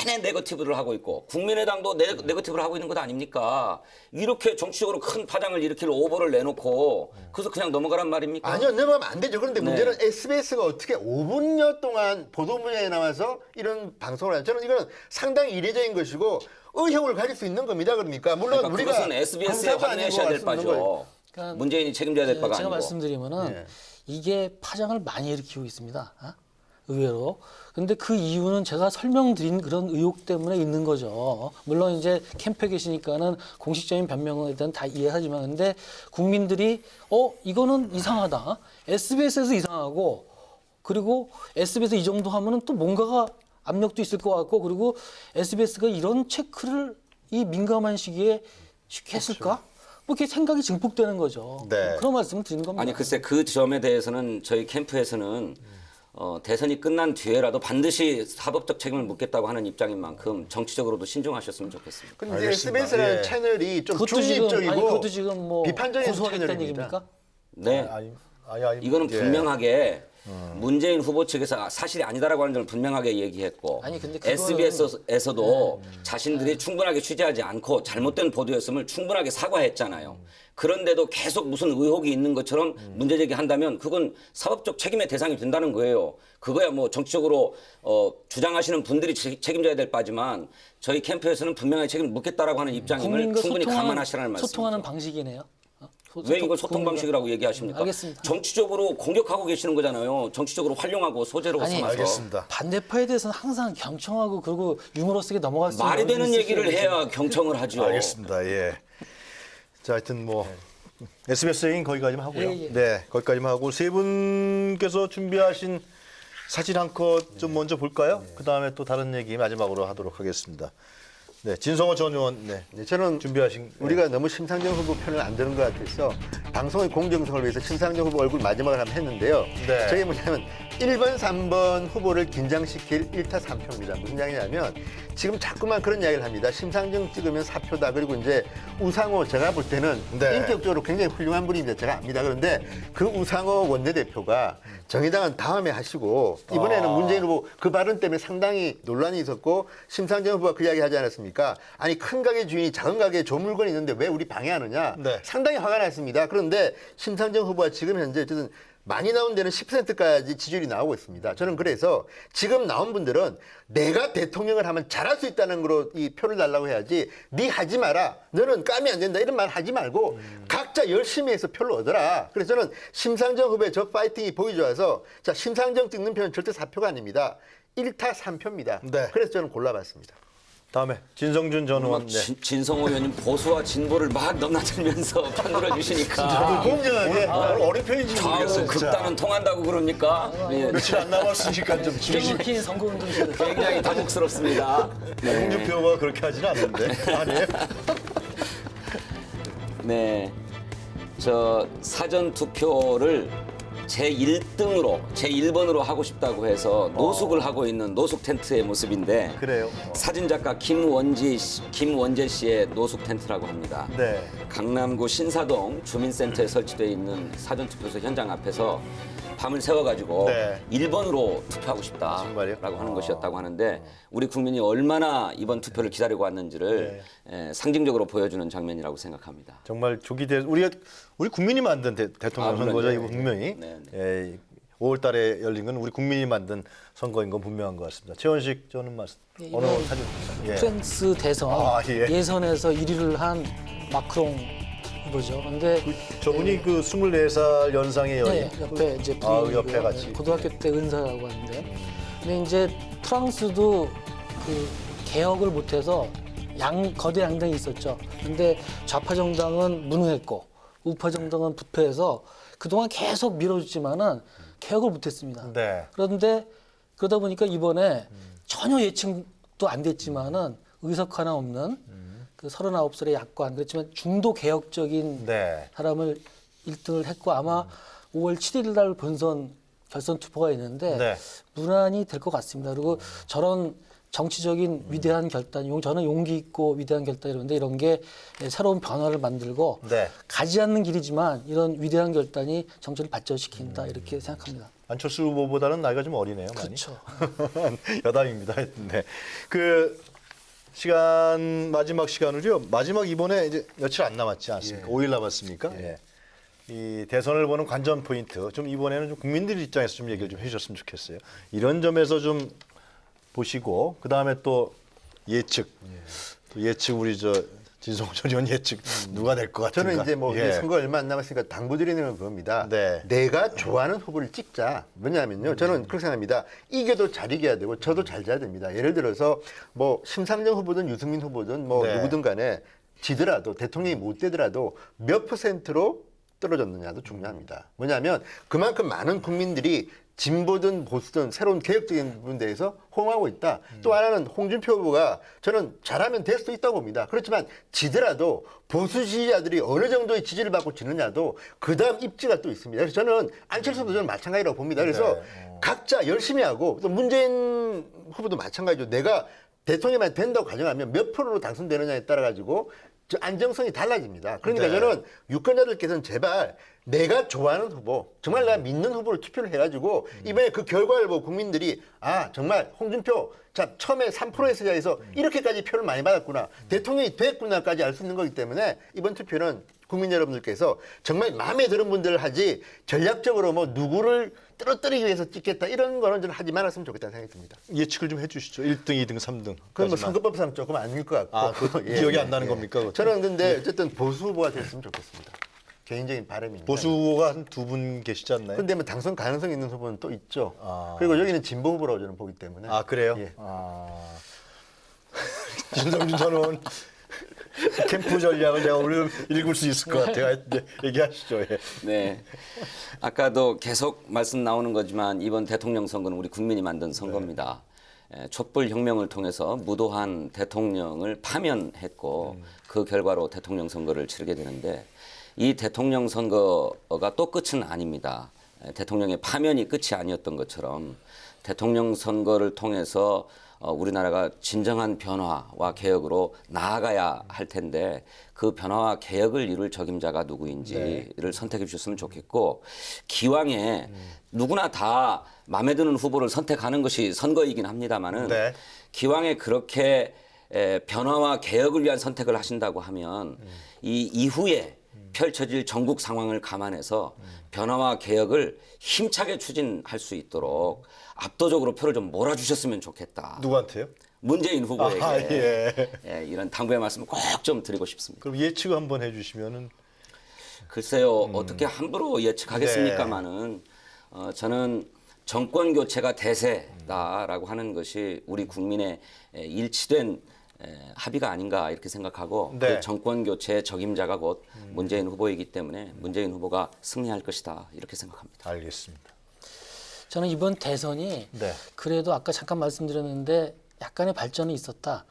내내 네거티브를 하고 있고 국민의당도 네거티브를 하고 있는 것 아닙니까? 이렇게 정치적으로 큰 파장을 일으킬 오보를 내놓고 그래서 그냥 넘어가란 말입니까? 아니요. 넘어가면 안 되죠. 그런데 문제는 SBS가 어떻게 5분여 동안 보도분야에 나와서 이런 방송을 하냐. 저는 이거는 상당히 이례적인 것이고 의혹을 가질 수 있는 겁니다. 그러니까 물론 우리가 그것은 SBS에 확인하셔야 될 바죠. 그러니까 문재인이 책임져야 될 바가 제가 아니고. 말씀드리면은 이게 파장을 많이 일으키고 있습니다. 의외로. 근데 그 이유는 제가 설명드린 그런 의혹 때문에 있는 거죠. 물론 이제 캠프에 계시니까는 공식적인 변명에 대한 다 이해하지만 근데 국민들이 이거는 이상하다. SBS에서 이상하고 그리고 SBS 이 정도 하면은 또 뭔가가 압력도 있을 것 같고 그리고 SBS가 이런 체크를 이 민감한 시기에 쉽게 했을까? 이렇게 생각이 증폭되는 거죠. 네. 그런 말씀을 드리는 겁니다. 아니 글쎄 그 점에 대해서는 저희 캠프에서는 대선이 끝난 뒤에라도 반드시 사법적 책임을 묻겠다고 하는 입장인 만큼 정치적으로도 신중하셨으면 좋겠습니다. 근데 이제 알겠습니다. SBS라는 예. 채널이 좀 그것도 중립적이고 그것도 지금 뭐 비판적인 고소하겠다는 채널입니다. 얘기입니까? 네. 아니, 이거는 예. 분명하게 문재인 후보 측에서 사실이 아니다라고 하는 점을 분명하게 얘기했고 아니, 근데 그거는- SBS에서도 자신들이 충분하게 취재하지 않고 잘못된 보도였음을 충분하게 사과했잖아요. 그런데도 계속 무슨 의혹이 있는 것처럼 문제 제기한다면 그건 사법적 책임의 대상이 된다는 거예요. 그거야 뭐 정치적으로 주장하시는 분들이 책임져야 될 바지만 저희 캠프에서는 분명하게 책임을 묻겠다라고 하는 입장임을 국민과 충분히 소통하는, 감안하시라는 말씀이죠. 소통하는 방식이네요. 왜 이걸 소통 방식이라고 얘기하십니까? 알겠습니다. 정치적으로 공격하고 계시는 거잖아요. 정치적으로 활용하고 소재로 아니, 삼아서. 알겠습니다. 반대파에 대해서는 항상 경청하고 그리고 유머러스하게 넘어갈 수 있는 말이 되는 어른이 얘기를 있으셔야죠. 해야 경청을 하죠. 알겠습니다. 예. 자, 하여튼 뭐 SBS 얘기는 거기까지만 하고요. 예, 예. 네, 거기까지만 하고 세 분께서 준비하신 사진 한 컷 좀 먼저 볼까요? 그 다음에 또 다른 얘기 마지막으로 하도록 하겠습니다. 네, 진성호 전 의원, 네, 네, 저는 준비하신 우리가 너무 심상정 후보 편을 안 드는 것 같아서 방송의 공정성을 위해서 심상정 후보 얼굴 마지막을 한번 했는데요. 네. 저게 뭐냐면 1번, 3번 후보를 긴장시킬 1타 3표입니다. 무슨 이야기냐면 지금 자꾸만 그런 이야기를 합니다. 심상정 찍으면 4표다. 그리고 이제 우상호 제가 볼 때는 네. 인격적으로 굉장히 훌륭한 분입니다. 제가 압니다. 그런데 그 우상호 원내대표가 정의당은 다음에 하시고 이번에는 문재인 후보 그 발언 때문에 상당히 논란이 있었고 심상정 후보가 그 이야기 하지 않았습니까? 아니 큰 가게 주인이 작은 가게에 좋은 물건이 있는데 왜 우리 방해하느냐? 네. 상당히 화가 났습니다. 그런데 심상정 후보가 지금 현재 어쨌든 많이 나온 데는 10%까지 지지율이 나오고 있습니다. 저는 그래서 지금 나온 분들은 내가 대통령을 하면 잘할 수 있다는 거로 이 표를 달라고 해야지 네 하지 마라. 너는 까면 안 된다. 이런 말 하지 말고 각자 열심히 해서 표를 얻어라. 그래서 저는 심상정 후보의 저 파이팅이 보기 좋아서 자 심상정 찍는 표는 절대 4표가 아닙니다. 1타 3표입니다. 네. 그래서 저는 골라봤습니다. 다음에 진성준 전 의원. 막 네. 진성호 의원님 보수와 진보를 막 넘나들면서 편들어 주시니까 공정하게 어린 편인지 좌우 모르겠어요. 극단은 통한다고 그럽니까? 예. 며칠 안 남았으니까 좀 긴 선거운동 굉장히 다국스럽습니다. 네. 홍준표가 그렇게 하지는 않는데 아니에요? 네. 저 사전 투표를 제 1등으로 제 1번으로 하고 싶다고 해서 노숙을 하고 있는 노숙 텐트의 모습인데 그래요. 사진 작가 김원재 씨의 노숙 텐트라고 합니다. 네. 강남구 신사동 주민센터에 설치되어 있는 사전 투표소 현장 앞에서 밤을 새워가지고 네. 1번으로 투표하고 정말요? 싶다라고 하는 것이었다고 하는데 우리 국민이 얼마나 이번 투표를 기다리고 왔는지를 상징적으로 보여주는 장면이라고 생각합니다. 정말 우리 국민이 만든 대통령 선거죠. 물론요. 이거 분명히 네, 5월달에 열린 건 우리 국민이 만든 선거인 건 분명한 것 같습니다. 최원식 저는 말씀 어느 이번 사진? 예. 프랑스 대선 예. 예선에서 1위를 한 마크롱 후보죠. 근데 저분이 그 24살 연상의 여인. 네, 옆에 이제 아, 분이 옆에 같이. 고등학교 때 은사라고 하는데, 근데 이제 프랑스도 그 개혁을 못해서 거대 양당이 있었죠. 근데 좌파 정당은 무능했고 우파 정당은 부패해서 그동안 계속 밀어줬지만은 개혁을 못했습니다. 네. 그런데 그러다 보니까 이번에 전혀 예측도 안 됐지만은 의석 하나 없는 그 39살의 약관, 그렇지만 중도 개혁적인 네. 사람을 1등을 했고 아마 5월 7일 날 본선 결선 투표가 있는데 네. 무난히 될 것 같습니다. 그리고 저런 정치적인 위대한 결단, 저는 용기 있고 위대한 결단 이런데 이런 게 새로운 변화를 만들고 네. 가지 않는 길이지만 이런 위대한 결단이 정치를 발전시킨다 이렇게 생각합니다. 안철수 후보보다는 나이가 좀 어리네요. 많이. 그렇죠. 여담입니다. 네. 그 마지막 시간을요. 마지막 이번에 이제 며칠 안 남았지 않습니까? 5일 남았습니까? 예. 이 대선을 보는 관전 포인트 좀 이번에는 좀 국민들 입장에서 좀 얘기를 좀 해주셨으면 좋겠어요. 이런 점에서 좀 보시고 그 다음에 또 예측, 또 예측 우리 진성호 전 의원 예측 누가 될 것 같은가? 저는 이제 뭐 예. 선거 얼마 안 남았으니까 당부드리는 건 그겁니다. 네. 내가 좋아하는 후보를 찍자. 뭐냐면요. 저는 그렇게 생각합니다. 이겨도 잘 이겨야 되고 저도 잘 져야 됩니다. 예를 들어서 뭐 심상정 후보든 유승민 후보든 뭐 네. 누구든 간에 지더라도 대통령이 못 되더라도 몇 %로 떨어졌느냐도 중요합니다. 뭐냐면 그만큼 많은 국민들이 진보든 보수든 새로운 개혁적인 부분에 대해서 호응하고 있다. 또 하나는 홍준표 후보가 저는 잘하면 될 수도 있다고 봅니다. 그렇지만 지더라도 보수 지지자들이 어느 정도의 지지를 받고 지느냐도 그다음 입지가 또 있습니다. 그래서 저는 안철수도 저는 마찬가지라고 봅니다. 그래서 각자 열심히 하고 또 문재인 후보도 마찬가지죠. 내가 대통령만 된다고 가정하면 몇 프로로 당선되느냐에 따라 가지고 안정성이 달라집니다. 그러니까 저는 유권자들께서는 제발 내가 좋아하는 후보, 정말 내가 믿는 후보를 투표를 해가지고 이번에 그 결과를 보고 국민들이 아 정말 홍준표 자 처음에 3%의 시작에서 이렇게까지 표를 많이 받았구나, 대통령이 됐구나까지 알 수 있는 거기 때문에 이번 투표는 국민 여러분들께서 정말 마음에 드는 분들을 하지 전략적으로 뭐 누구를 떨어뜨리기 위해서 찍겠다 이런 거는 저는 하지 말았으면 좋겠다는 생각이 듭니다. 예측을 좀 해주시죠. 1등, 2등, 3등. 그건 뭐 선거법상 조금 아닐 것 같고. 기억이 안 나는 겁니까? 그것도? 저는 근데 어쨌든 보수 후보가 됐으면 좋겠습니다. 개인적인 바람입니다. 보수 후보가 한 2분 계시지 않나요? 근데 뭐 당선 가능성 있는 후보는 또 있죠. 아. 그리고 여기는 진보 후보라고 저는 보기 때문에. 아 그래요? 예. 진성준 전원 캠프 전략을 제가 오늘 읽을 수 있을 것 같아요. 네, 얘기하시죠. 예. 네. 아까도 계속 말씀 나오는 거지만 이번 대통령 선거는 우리 국민이 만든 선거입니다. 촛불 혁명을 통해서 무도한 대통령을 파면했고 그 결과로 대통령 선거를 치르게 되는데 이 대통령 선거가 또 끝은 아닙니다. 대통령의 파면이 끝이 아니었던 것처럼 대통령 선거를 통해서 우리나라가 진정한 변화와 개혁으로 나아가야 할 텐데 그 변화와 개혁을 이룰 적임자가 누구인지를 선택해 주셨으면 좋겠고, 기왕에 누구나 다 마음에 드는 후보를 선택하는 것이 선거이긴 합니다마는 기왕에 그렇게 변화와 개혁을 위한 선택을 하신다고 하면 이 이후에 펼쳐질 전국 상황을 감안해서 변화와 개혁을 힘차게 추진할 수 있도록 압도적으로 표를 좀 몰아주셨으면 좋겠다. 누구한테요? 문재인 후보에게 아, 예. 이런 당부의 말씀을 꼭 좀 드리고 싶습니다. 그럼 예측 한번 해주시면은. 글쎄요, 어떻게 함부로 예측하겠습니까마는 저는 정권 교체가 대세다라고 하는 것이 우리 국민의 일치된 합의가 아닌가 이렇게 생각하고 그 정권 교체의 적임자가 곧 문재인 후보이기 때문에 문재인 후보가 승리할 것이다 이렇게 생각합니다. 알겠습니다. 저는 이번 대선이 그래도 아까 잠깐 말씀드렸는데 약간의 발전이 있었다.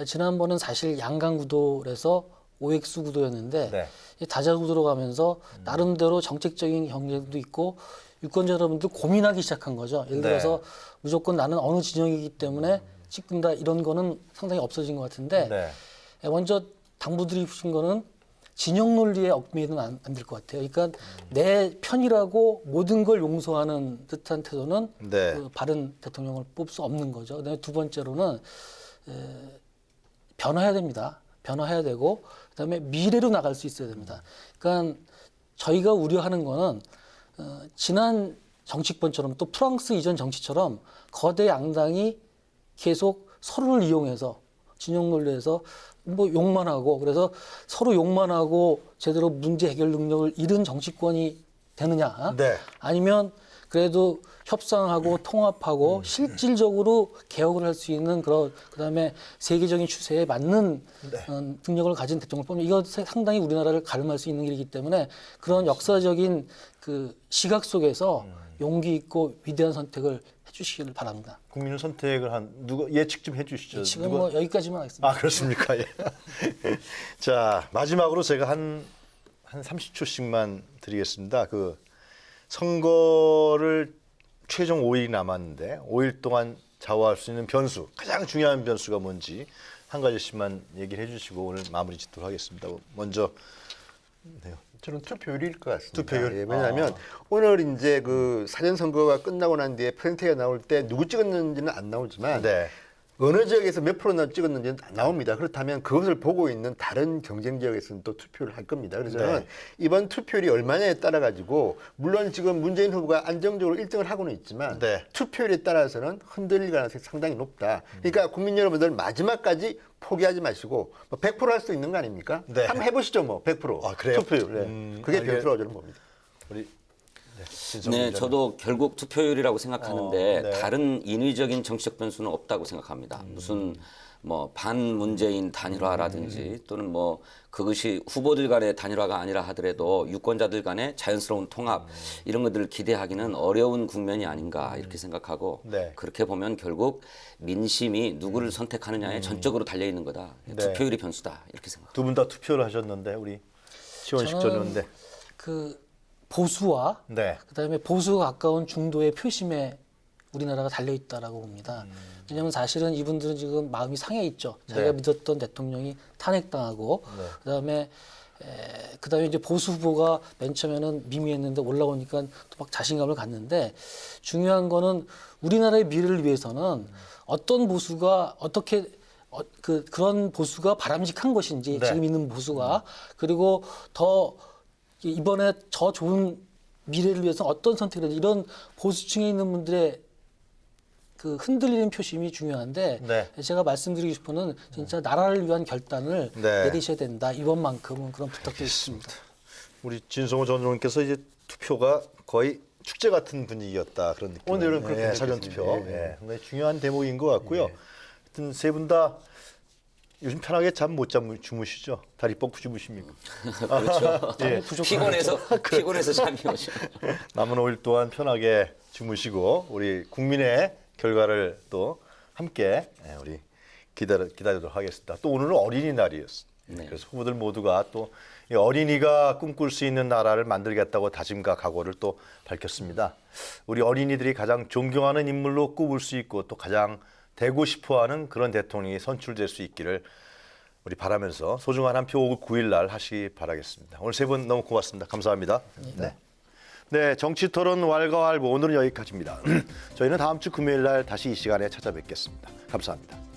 지난번은 사실 양강 구도에서 오획수 구도였는데 다자 구도로 가면서 나름대로 정책적인 경쟁도 있고 유권자 여러분들 고민하기 시작한 거죠. 예를 들어서 무조건 나는 어느 진영이기 때문에 찍는다 이런 거는 상당히 없어진 것 같은데 먼저 당부드리고 싶은 거는 진영 논리에 얽매이면 안 될 것 같아요. 그러니까 내 편이라고 모든 걸 용서하는 듯한 태도는 그 바른 대통령을 뽑을 수 없는 거죠. 그다음에 두 번째로는 변화해야 됩니다. 변화해야 되고 그다음에 미래로 나갈 수 있어야 됩니다. 그러니까 저희가 우려하는 거는 지난 정치권처럼 또 프랑스 이전 정치처럼 거대 양당이 계속 서로를 이용해서 진영 논리에서 뭐 욕만 하고 그래서 서로 욕만 하고 제대로 문제 해결 능력을 잃은 정치권이 되느냐? 아니면 그래도 협상하고 통합하고 실질적으로 개혁을 할 수 있는 그다음에 세계적인 추세에 맞는 능력을 가진 대통령을 뽑는 이거 상당히 우리나라를 가름할 수 있는 길이기 때문에 그런 역사적인 그 시각 속에서 용기 있고 위대한 선택을 해주시기를 바랍니다. 국민을 선택을 한 누가 예측 좀 해주시죠. 지금 뭐 여기까지만 하겠습니다. 아 그렇습니까? 예. 자 마지막으로 제가 한 30초씩만 드리겠습니다. 그 선거를 최종 5일이 남았는데 5일 동안 좌우할 수 있는 변수, 가장 중요한 변수가 뭔지 한 가지씩만 얘기를 해주시고 오늘 마무리 짓도록 하겠습니다. 먼저 저는 투표율일 것 같습니다. 투표율? 예, 왜냐하면 오늘 이제 그 사전 선거가 끝나고 난 뒤에 퍼센테이지가 나올 때 누구 찍었는지는 안 나오지만 어느 지역에서 몇 프로나 찍었는지는 나옵니다. 그렇다면 그것을 보고 있는 다른 경쟁 지역에서는 또 투표를 할 겁니다. 그래서 저는 이번 투표율이 얼마냐에 따라 가지고 물론 지금 문재인 후보가 안정적으로 1등을 하고는 있지만 투표율에 따라서는 흔들릴 가능성이 상당히 높다. 그러니까 국민 여러분들 마지막까지 포기하지 마시고 뭐 100% 할 수 있는 거 아닙니까? 한번 해보시죠, 뭐 100%. 아, 그래요? 투표율. 그게 변수라고 저는 봅니다. 우리 네, 저도 결국 투표율이라고 생각하는데 네. 다른 인위적인 정치적 변수는 없다고 생각합니다. 무슨 뭐 반문재인 단일화라든지 또는 뭐 그것이 후보들 간의 단일화가 아니라 하더라도 유권자들 간의 자연스러운 통합 이런 것들을 기대하기는 어려운 국면이 아닌가 이렇게 생각하고 네. 그렇게 보면 결국 민심이 누구를 선택하느냐에 전적으로 달려 있는 거다. 네. 투표율이 변수다 이렇게 생각합니다. 두 분 다 투표를 하셨는데 우리 시원식 전 의원인데. 그 보수와 네. 그다음에 보수가 가까운 중도의 표심에 우리나라가 달려 있다라고 봅니다. 왜냐하면 사실은 이분들은 지금 마음이 상해 있죠. 자기가 네. 믿었던 대통령이 탄핵당하고 그다음에 이제 보수 후보가 맨 처음에는 미미했는데 올라오니까 또 막 자신감을 갖는데 중요한 거는 우리나라의 미래를 위해서는 어떤 보수가 어떻게 그런 보수가 바람직한 것인지 네. 지금 있는 보수가 그리고 더 이번에 더 좋은 미래를 위해서 어떤 선택을 해야 이런 보수층에 있는 분들의 그 흔들리는 표심이 중요한데 네. 제가 말씀드리고 싶은 건 진짜 나라를 위한 결단을 네. 내리셔야 된다. 이번만큼은 그런 부탁드리겠습니다. 우리 진성호 전 의원께서 이제 투표가 거의 축제 같은 분위기였다 그런 느낌. 오늘은 그렇게 사전 느꼈습니다. 투표. 예, 예. 상당히 중요한 대목인 것 같고요. 하여튼 세 분 다 요즘 편하게 잠 못 주무시죠? 다리 뻗고 주무십니까? 그렇죠. 예. 피곤해서 잠이 오죠. 남은 5일 동안 편하게 주무시고 우리 국민의 결과를 또 함께 우리 기다리도록 하겠습니다. 또 오늘은 어린이날이었습니다. 네. 그래서 후보들 모두가 또 이 어린이가 꿈꿀 수 있는 나라를 만들겠다고 다짐과 각오를 또 밝혔습니다. 우리 어린이들이 가장 존경하는 인물로 꼽을 수 있고 또 가장 되고 싶어하는 그런 대통령이 선출될 수 있기를 우리 바라면서 소중한 한 표 5월 9일 날 하시기 바라겠습니다. 오늘 세 분 너무 고맙습니다. 감사합니다. 네, 정치토론 왈가왈부 오늘은 여기까지입니다. 저희는 다음 주 금요일 날 다시 이 시간에 찾아뵙겠습니다. 감사합니다.